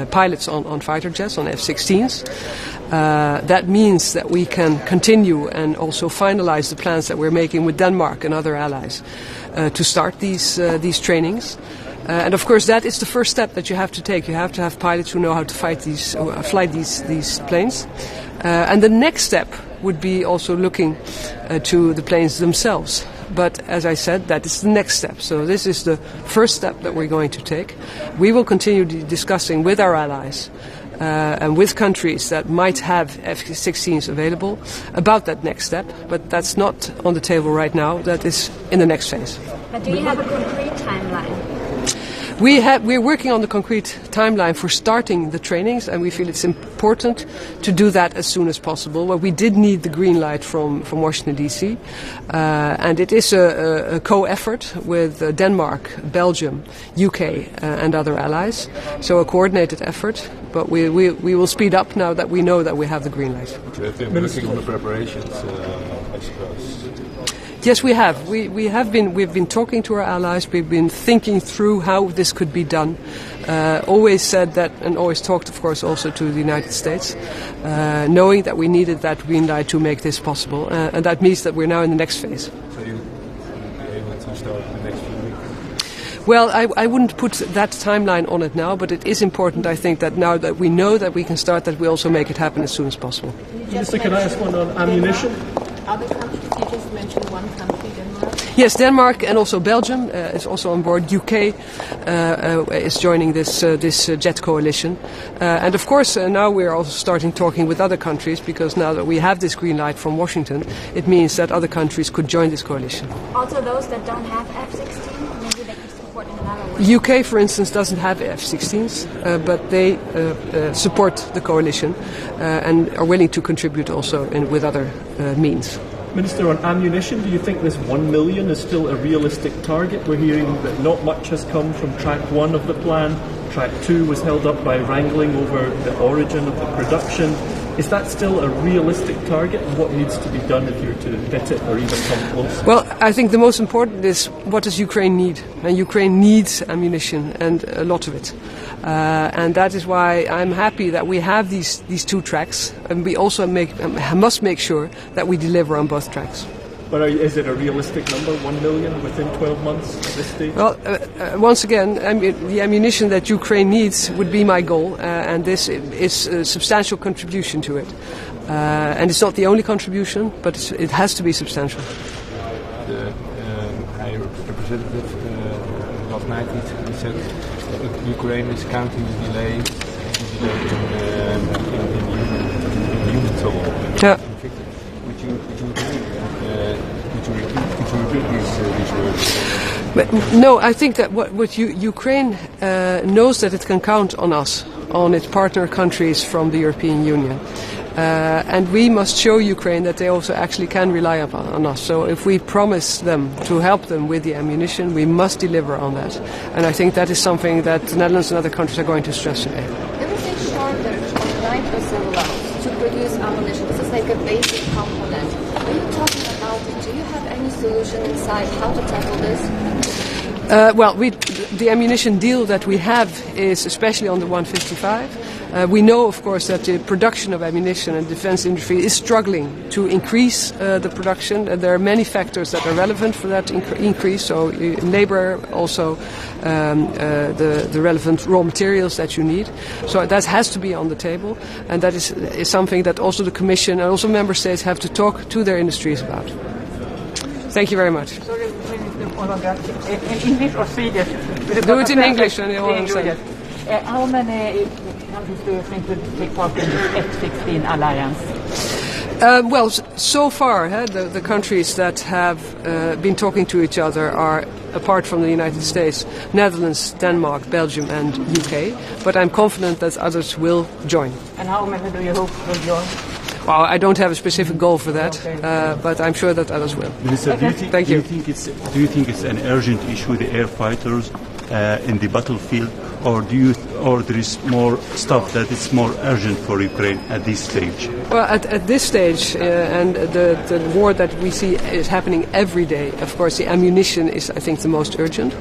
pilots on fighter jets, on F-16s. That means that we can continue and also finalize the plans that we're making with Denmark and other allies to start these trainings. And of course, that is the first step that you have to take. You have to have pilots who know how to fly these planes. And the next step would be also looking to the planes themselves. But as I said, that is the next step. So this is the first step that we're going to take. We will continue discussing with our allies and with countries that might have F-16s available about that next step. But that's not on the table right now. That is in the next phase. But do you have a concrete timeline? We're working on the concrete timeline for starting the trainings, and we feel it's important to do that as soon as possible. But we did need the green light from Washington D.C. And it is a co-effort with Denmark, Belgium, UK and other allies. So a coordinated effort, but we will speed up now that we know that we have the green light. We've been working on the preparations, I suppose. Yes, we have. We've been talking to our allies. We've been thinking through how this could be done. Always said that, and always talked, of course, also to the United States, knowing that we needed that green light to make this possible. And that means that we're now in the next phase. So you'll be able to start in the next few weeks? Well, I wouldn't put that timeline on it now, but it is important, I think, that now that we know that we can start, that we also make it happen as soon as possible. Minister, can I ask one on ammunition? Other countries, you just mentioned one country, Denmark. Yes, Denmark and also Belgium is also on board. UK is joining this jet coalition. And of course, now we're also starting talking with other countries, because now that we have this green light from Washington, it means that other countries could join this coalition. Also those that don't have F-16, maybe they can support in another way. UK, for instance, doesn't have F-16s, but they support the coalition and are willing to contribute also with other means. Minister, on ammunition, do you think this 1 million is still a realistic target? We're hearing that not much has come from track 1 of the plan. Track 2 was held up by wrangling over the origin of the production. Is that still a realistic target, and what needs to be done if you're to hit it or even come close? Well, I think the most important is what does Ukraine need? And Ukraine needs ammunition, and a lot of it. And that is why I'm happy that we have these two tracks, and we also must make sure that we deliver on both tracks. But is it a realistic number, 1 million within 12 months at this stage? Well, once again, the ammunition that Ukraine needs would be my goal, and this is a substantial contribution to it. And it's not the only contribution, but it has to be substantial. The High Representative last night he said that Ukraine is counting the delay in human toll. Yeah. Would you repeat these words? But no, I think that what Ukraine knows that it can count on us, on its partner countries from the European Union. And we must show Ukraine that they also actually can rely on us. So if we promise them to help them with the ammunition, we must deliver on that. And I think that is something that the Netherlands and other countries are going to stress today. There is a shortage of nitrocellulose to produce ammunition. This is like a basic component. Are you talking about it? Do you have any solution inside how to tackle this? The ammunition deal that we have is especially on the 155. We know, of course, that the production of ammunition and defense industry is struggling to increase the production. There are many factors that are relevant for that increase, so labor, also the relevant raw materials that you need. So that has to be on the table, and that is something that also the Commission and also Member States have to talk to their industries about. Thank you very much. In English or Swedish? Do it in English and you'll understand. How many countries do you think would take part in the F-16 alliance? Well, so far, the countries that have been talking to each other are, apart from the United States, Netherlands, Denmark, Belgium and UK. But I'm confident that others will join. And how many do you hope will join? Well, I don't have a specific goal for that, but I'm sure that others will. Minister, Thank you. Do you think it's an urgent issue, the air fighters in the battlefield, or there is more stuff that is more urgent for Ukraine at this stage? Well, at this stage, and the war that we see is happening every day, of course, the ammunition is, I think, the most urgent.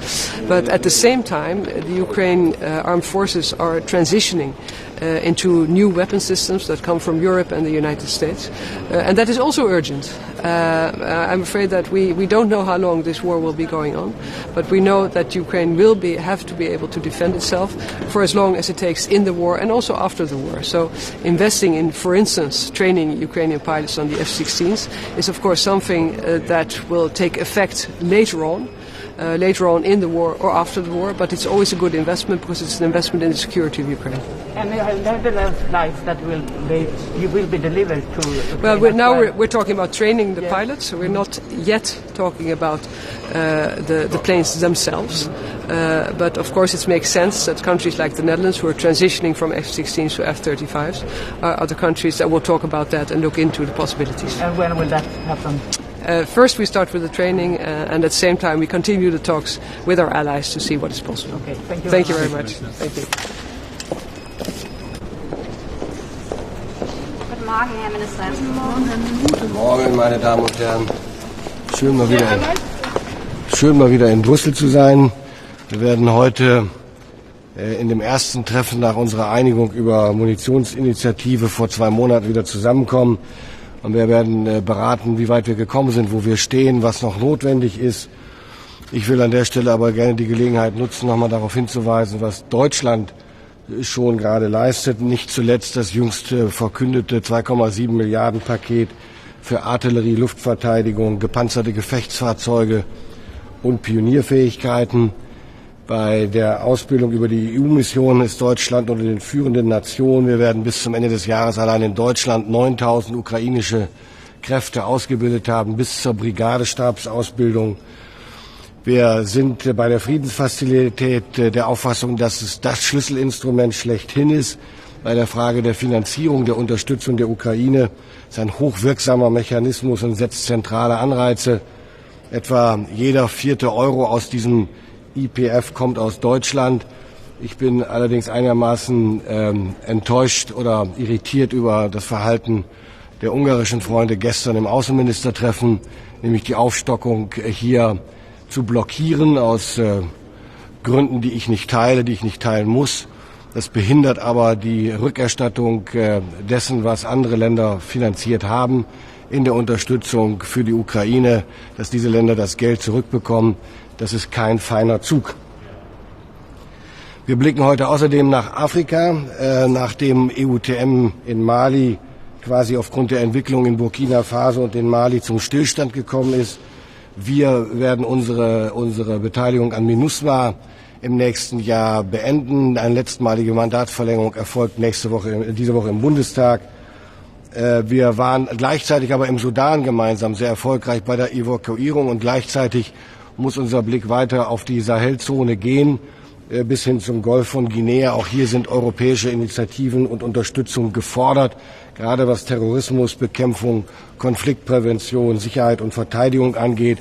But at the same time, the Ukraine armed forces are transitioning into new weapon systems that come from Europe and the United States. And that is also urgent. I'm afraid that we don't know how long this war will be going on, but we know that Ukraine will have to be able to defend itself for as long as it takes in the war and also after the war. So investing in, for instance, training Ukrainian pilots on the F-16s is of course something that will take effect later on in the war or after the war, but it's always a good investment because it's an investment in the security of Ukraine. And Netherlands flights that will be delivered to... Well, we're talking about training the pilots, so we're not yet talking about the planes themselves. But of course it makes sense that countries like the Netherlands, who are transitioning from F-16s to F-35s, are other countries that will talk about that and look into the possibilities. And when will that happen? First we start with the training and at the same time we continue the talks with our allies to see what is possible. Okay, thank you very much. Thank you. Guten Morgen, Herr Minister. Guten Morgen, meine Damen und Herren. Schön mal wieder in Brüssel zu sein. Wir werden heute in dem ersten Treffen nach unserer Einigung über Munitionsinitiative vor 2 Monaten wieder zusammenkommen. Und wir werden beraten, wie weit wir gekommen sind, wo wir stehen, was noch notwendig ist. Ich will an der Stelle aber gerne die Gelegenheit nutzen, nochmal darauf hinzuweisen, was Deutschland schon gerade leistet. Nicht zuletzt das jüngst verkündete 2,7 Milliarden Paket für Artillerie, Luftverteidigung, gepanzerte Gefechtsfahrzeuge und Pionierfähigkeiten. Bei der Ausbildung über die EU-Mission ist Deutschland unter den führenden Nationen. Wir werden bis zum Ende des Jahres allein in Deutschland 9.000 ukrainische Kräfte ausgebildet haben, bis zur Brigadestabsausbildung. Wir sind bei der Friedensfazilität der Auffassung, dass es das Schlüsselinstrument schlechthin ist. Bei der Frage der Finanzierung, der Unterstützung der Ukraine ist ein hochwirksamer Mechanismus und setzt zentrale Anreize. Etwa jeder 4. Euro aus diesem IPF kommt aus Deutschland. Ich bin allerdings einigermaßen enttäuscht oder irritiert über das Verhalten der ungarischen Freunde gestern im Außenministertreffen, nämlich die Aufstockung hier zu blockieren aus Gründen, die ich nicht teile, die ich nicht teilen muss. Das behindert aber die Rückerstattung dessen, was andere Länder finanziert haben, in der Unterstützung für die Ukraine, dass diese Länder das Geld zurückbekommen. Das ist kein feiner Zug. Wir blicken heute außerdem nach Afrika, nachdem EUTM in Mali quasi aufgrund der Entwicklung in Burkina Faso und in Mali zum Stillstand gekommen ist. Wir werden unsere Beteiligung an MINUSMA im nächsten Jahr beenden. Eine letztmalige Mandatsverlängerung erfolgt diese Woche im Bundestag. Wir waren gleichzeitig aber im Sudan gemeinsam sehr erfolgreich bei der Evakuierung und gleichzeitig muss unser Blick weiter auf die Sahelzone gehen, bis hin zum Golf von Guinea. Auch hier sind europäische Initiativen und Unterstützung gefordert, gerade was Terrorismusbekämpfung, Konfliktprävention, Sicherheit und Verteidigung angeht.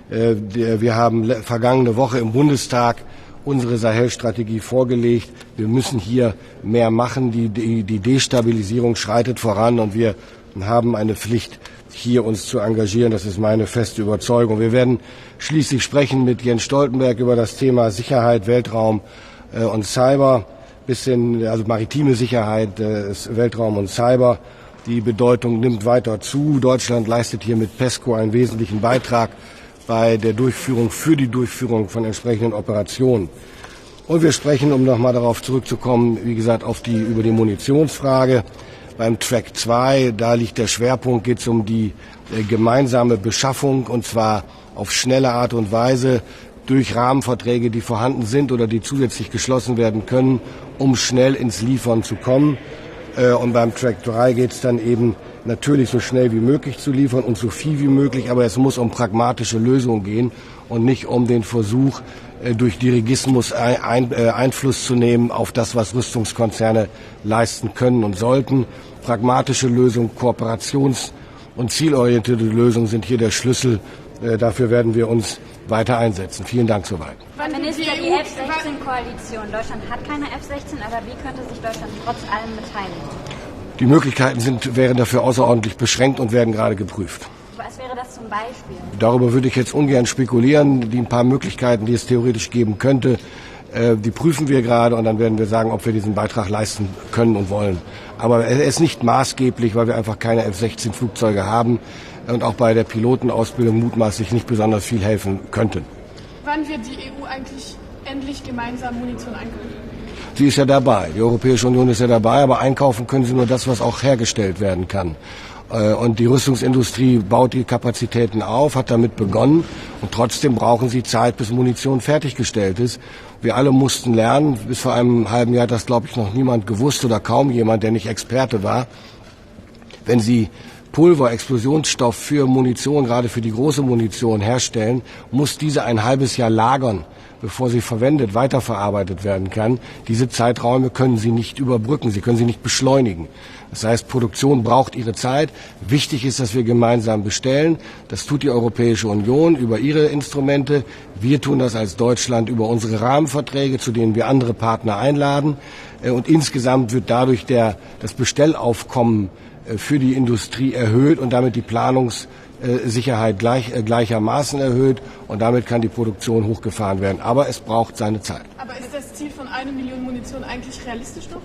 Wir haben vergangene Woche im Bundestag unsere Sahel-Strategie vorgelegt. Wir müssen hier mehr machen. Die Destabilisierung schreitet voran und wir haben eine Pflicht, hier uns zu engagieren. Das ist meine feste Überzeugung. Wir werden schließlich sprechen mit Jens Stoltenberg über das Thema Sicherheit, Weltraum und Cyber, also maritime Sicherheit, Weltraum und Cyber. Die Bedeutung nimmt weiter zu. Deutschland leistet hier mit PESCO einen wesentlichen Beitrag für die Durchführung von entsprechenden Operationen. Und wir sprechen, um nochmal darauf zurückzukommen, wie gesagt, über die Munitionsfrage. Beim Track 2, da liegt der Schwerpunkt, geht es um die gemeinsame Beschaffung und zwar auf schnelle Art und Weise durch Rahmenverträge, die vorhanden sind oder die zusätzlich geschlossen werden können, um schnell ins Liefern zu kommen. Und beim Track 3 geht es dann eben natürlich so schnell wie möglich zu liefern und so viel wie möglich, aber es muss um pragmatische Lösungen gehen und nicht um den Versuch, durch Dirigismus Einfluss zu nehmen auf das, was Rüstungskonzerne leisten können und sollten. Pragmatische Lösungen, Kooperations- und zielorientierte Lösungen sind hier der Schlüssel. Dafür werden wir uns weiter einsetzen. Vielen Dank soweit. Herr Minister, die F-16-Koalition. Deutschland hat keine F-16, aber wie könnte sich Deutschland trotz allem beteiligen? Die Möglichkeiten wären dafür außerordentlich beschränkt und werden gerade geprüft. Was wäre das zum Beispiel? Darüber würde ich jetzt ungern spekulieren. Die ein paar Möglichkeiten, die es theoretisch geben könnte, die prüfen wir gerade und dann werden wir sagen, ob wir diesen Beitrag leisten können und wollen. Aber er ist nicht maßgeblich, weil wir einfach keine F-16-Flugzeuge haben und auch bei der Pilotenausbildung mutmaßlich nicht besonders viel helfen könnten. Wann wird die EU eigentlich endlich gemeinsam Munition einkaufen? Sie ist ja dabei. Die Europäische Union ist ja dabei, aber einkaufen können sie nur das, was auch hergestellt werden kann. Und die Rüstungsindustrie baut die Kapazitäten auf, hat damit begonnen. Und trotzdem brauchen sie Zeit, bis Munition fertiggestellt ist. Wir alle mussten lernen, bis vor einem halben Jahr hat das, glaube ich, noch niemand gewusst oder kaum jemand, der nicht Experte war. Wenn Sie Pulver, Explosionsstoff für Munition, gerade für die große Munition herstellen, muss diese ein halbes Jahr lagern, bevor sie verwendet, weiterverarbeitet werden kann. Diese Zeiträume können Sie nicht überbrücken, Sie können sie nicht beschleunigen. Das heißt, Produktion braucht ihre Zeit. Wichtig ist, dass wir gemeinsam bestellen. Das tut die Europäische Union über ihre Instrumente. Wir tun das als Deutschland über unsere Rahmenverträge, zu denen wir andere Partner einladen. Und insgesamt wird dadurch das Bestellaufkommen für die Industrie erhöht und damit die Planungssicherheit gleichermaßen erhöht und damit kann die Produktion hochgefahren werden. Aber es braucht seine Zeit. Aber ist das Ziel von 1 Million Munition eigentlich realistisch noch?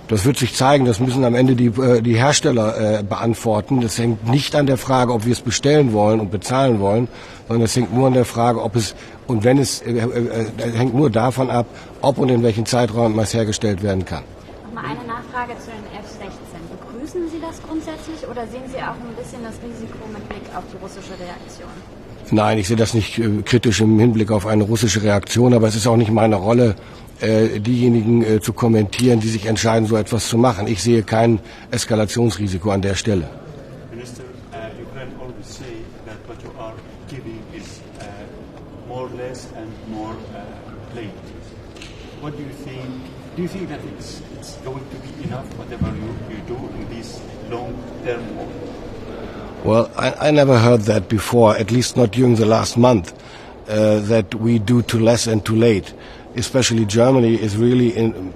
Das wird sich zeigen, das müssen am Ende die Hersteller beantworten. Das hängt nicht an der Frage, ob wir es bestellen wollen und bezahlen wollen, sondern es hängt nur an der Frage, ob es und wenn es hängt nur davon ab, ob und in welchen Zeitraum es hergestellt werden kann. Nochmal eine Nachfrage zu den F-16. Begrüßen Sie das grundsätzlich oder sehen Sie auch ein bisschen das Risiko mit Blick auf die russische Reaktion? Nein, ich sehe das nicht kritisch im Hinblick auf eine russische Reaktion, aber es ist auch nicht meine Rolle, diejenigen zu kommentieren, die sich entscheiden, so etwas zu machen. Ich sehe kein Eskalationsrisiko an der Stelle. Minister, you can always say that what you are giving is more or less and more late. What do you think? Do you think that it's going to be enough, whatever you do in this long-term war? Well, I never heard that before, at least not during the last month, that we do too less and too late. especially Germany, is really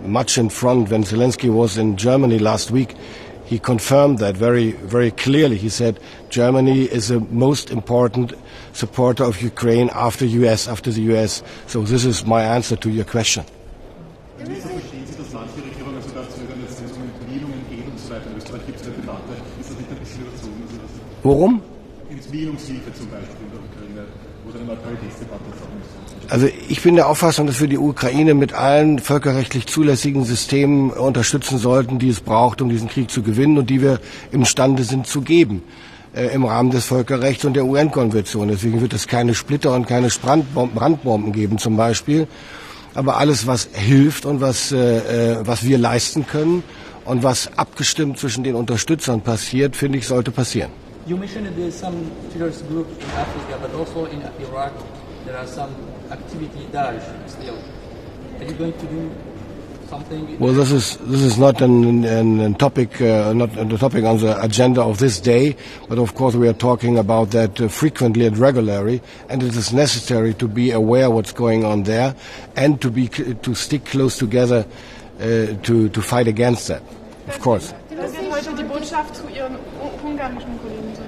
much in front. When Zelensky was in Germany last week, he confirmed that very, very clearly. He said Germany is the most important supporter of Ukraine after the US. So this is my answer to your question. Worum? Entwicklungshilfe zum Beispiel in der Ukraine oder eine Neutralitätsdebatte. Also ich bin der Auffassung, dass wir die Ukraine mit allen völkerrechtlich zulässigen Systemen unterstützen sollten, die es braucht, um diesen Krieg zu gewinnen und die wir imstande sind zu geben im Rahmen des Völkerrechts und der UN-Konvention. Deswegen wird es keine Splitter und keine Brandbomben geben zum Beispiel. Aber alles, was hilft und was wir leisten können und was abgestimmt zwischen den Unterstützern passiert, finde ich, sollte passieren. You mentioned there's some terrorist groups in Africa, but also in Iraq there are some activity Daesh still. Are you going to do something? Well, this is not a topic on the agenda of this day, but of course we are talking about that frequently and regularly, and it is necessary to be aware what's going on there and to stick close together to fight against that. Of course. Was wird heute die Botschaft zu Ihren ungarischen Kollegen sein?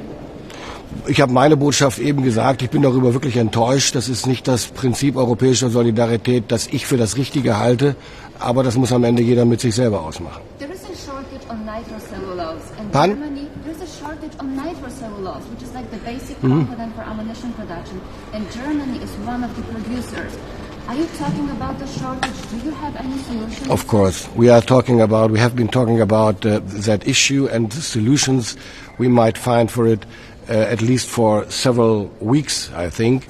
Ich habe meine Botschaft eben gesagt, ich bin darüber wirklich enttäuscht. Das ist nicht das Prinzip europäischer Solidarität, das ich für das Richtige halte, aber das muss am Ende jeder mit sich selber ausmachen. There is a shortage on nitrocellulose in Pardon? Germany. There is a shortage on nitrocellulose, which is like the basic component for ammunition production, and Germany is one of the producers. Are you talking about the shortage? Do you have any solutions? Of course. We have been talking about that issue and the solutions we might find for it at least for several weeks, I think.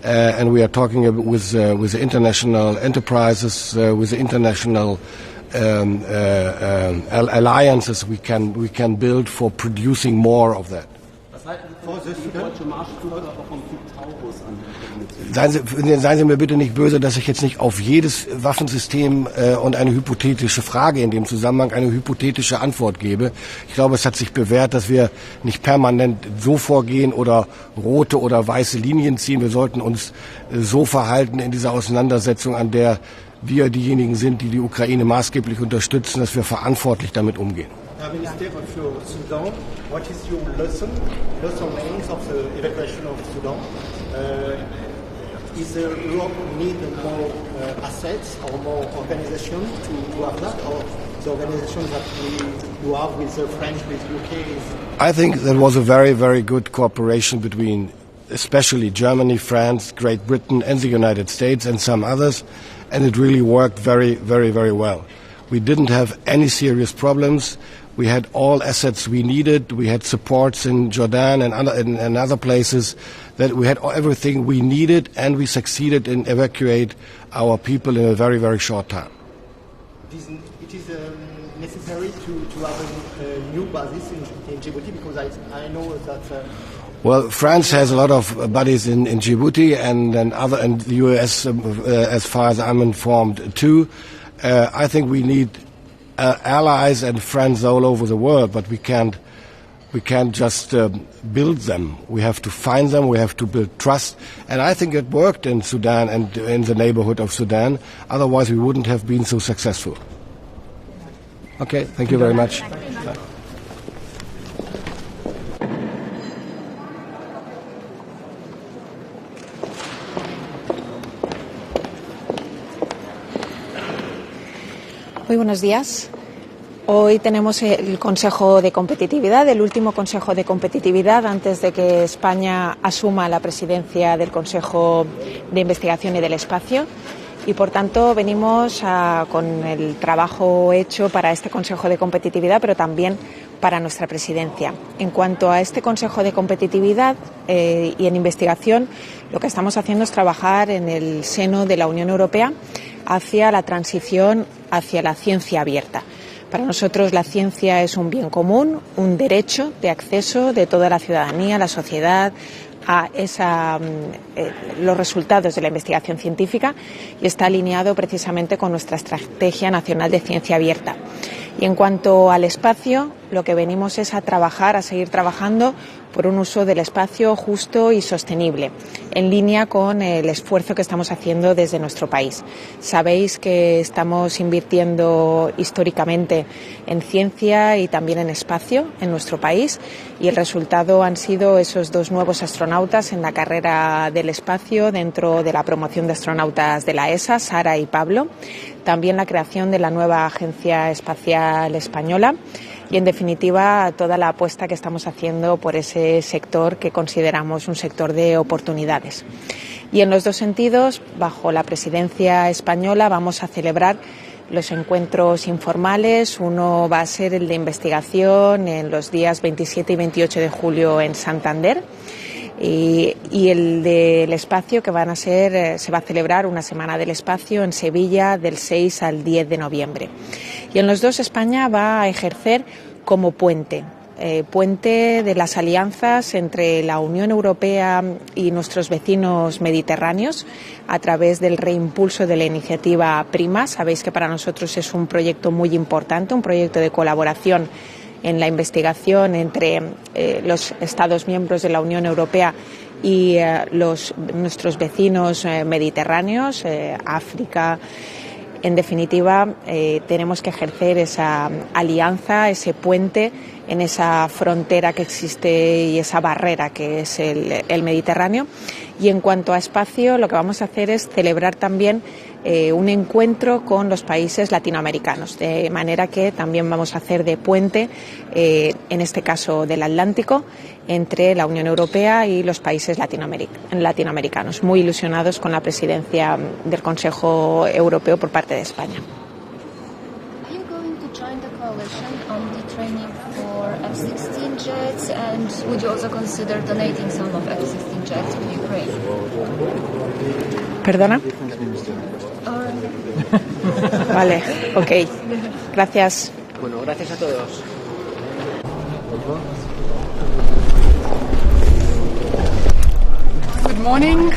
And we are talking with the international enterprises, with the international alliances we can build for producing more of that. Seien Sie mir bitte nicht böse, dass ich jetzt nicht auf jedes Waffensystem und eine hypothetische Frage in dem Zusammenhang eine hypothetische Antwort gebe. Ich glaube, es hat sich bewährt, dass wir nicht permanent so vorgehen oder rote oder weiße Linien ziehen. Wir sollten uns so verhalten in dieser Auseinandersetzung, an der wir diejenigen sind, die die Ukraine maßgeblich unterstützen, dass wir verantwortlich damit umgehen. Herr Minister für Sudan, what is your lesson learned of the evacuation of Sudan? Is Europe need more assets or more organization to have that, or the organization that you have with the French, with UK? I think there was a very, very good cooperation between especially Germany, France, Great Britain and the United States and some others, and it really worked very, very, very well. We didn't have any serious problems. We had all assets we needed. We had supports in Jordan and other places. That we had everything we needed, and we succeeded in evacuate our people in a very, very short time. It is necessary to have a new basis in Djibouti, because I know that. Well, France has a lot of buddies in Djibouti and the US, as far as I'm informed, too. I think we need allies and friends all over the world, but we can't just build them. We have to find them. We have to build trust. And I think it worked in Sudan and in the neighborhood of Sudan. Otherwise, we wouldn't have been so successful. Okay, thank you very much. Muy buenos días. Hoy tenemos el Consejo de Competitividad, el último Consejo de Competitividad antes de que España asuma la presidencia del Consejo de Investigación y del Espacio. Y, por tanto, venimos con el trabajo hecho para este Consejo de Competitividad, pero también para nuestra presidencia. En cuanto a este Consejo de Competitividad y en investigación, lo que estamos haciendo es trabajar en el seno de la Unión Europea hacia la transición hacia la ciencia abierta. Para nosotros la ciencia es un bien común, un derecho de acceso de toda la ciudadanía, la sociedad, a los resultados de la investigación científica, y está alineado precisamente con nuestra Estrategia Nacional de Ciencia Abierta. Y en cuanto al espacio, lo que venimos es a seguir trabajando por un uso del espacio justo y sostenible, en línea con el esfuerzo que estamos haciendo desde nuestro país. Sabéis que estamos invirtiendo históricamente en ciencia y también en espacio en nuestro país, y el resultado han sido esos 2 nuevos astronautas en la carrera del espacio dentro de la promoción de astronautas de la ESA, Sara y Pablo, también la creación de la nueva Agencia Espacial Española y, en definitiva, toda la apuesta que estamos haciendo por ese sector que consideramos un sector de oportunidades. Y en los 2 sentidos, bajo la presidencia española, vamos a celebrar los encuentros informales. Uno va a ser el de investigación en los días 27 y 28 de julio en Santander. Y el del espacio, que se va a celebrar una semana del espacio en Sevilla del 6 al 10 de noviembre. Y en los 2 España va a ejercer como puente de las alianzas entre la Unión Europea y nuestros vecinos mediterráneos a través del reimpulso de la iniciativa PRIMA. Sabéis que para nosotros es un proyecto muy importante, un proyecto de colaboración en la investigación entre los Estados miembros de la Unión Europea y nuestros vecinos mediterráneos, África. En definitiva, tenemos que ejercer esa alianza, ese puente en esa frontera que existe y esa barrera que es el Mediterráneo. Y en cuanto a espacio, lo que vamos a hacer es celebrar también un encuentro con los países latinoamericanos, de manera que también vamos a hacer de puente, en este caso del Atlántico, entre la Unión Europea y los países latinoamericanos. Muy ilusionados con la presidencia del Consejo Europeo por parte de España. Are you going to join the coalition on the training for F-16 jets, and would you also consider donating some of F-16 jets to Ukraine? ¿Perdona? Vale, ok. Gracias. Bueno, gracias a todos. Good morning.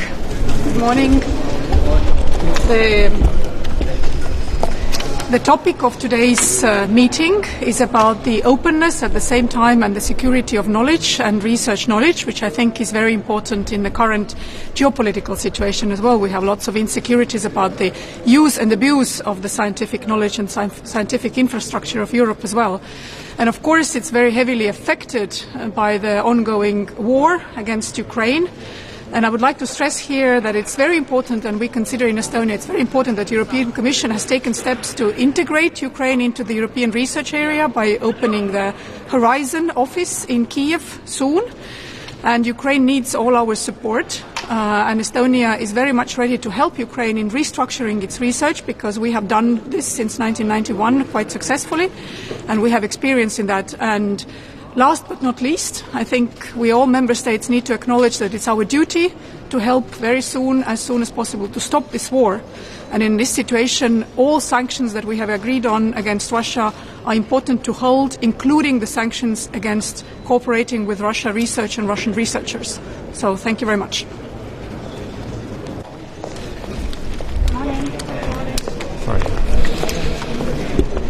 Good morning. The topic of today's meeting is about the openness at the same time and the security of knowledge and research knowledge, which I think is very important in the current geopolitical situation as well. We have lots of insecurities about the use and abuse of the scientific knowledge and scientific infrastructure of Europe as well. And of course it's very heavily affected by the ongoing war against Ukraine. And I would like to stress here that it's very important, and we consider in Estonia it's very important, that the European Commission has taken steps to integrate Ukraine into the European research area by opening the Horizon office in Kiev soon. And Ukraine needs all our support. And Estonia is very much ready to help Ukraine in restructuring its research, because we have done this since 1991 quite successfully, and we have experience in that. And last but not least, I think we all member states need to acknowledge that it's our duty to help very soon as possible, to stop this war. And in this situation, all sanctions that we have agreed on against Russia are important to hold, including the sanctions against cooperating with Russia research and Russian researchers. So thank you very much.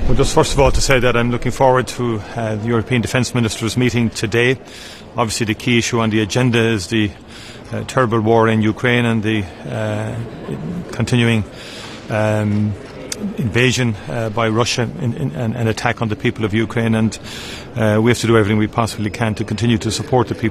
Well, just first of all to say that I'm looking forward to the European Defence Ministers meeting today. Obviously the key issue on the agenda is the terrible war in Ukraine and the continuing invasion by Russia and an attack on the people of Ukraine, and we have to do everything we possibly can to continue to support the people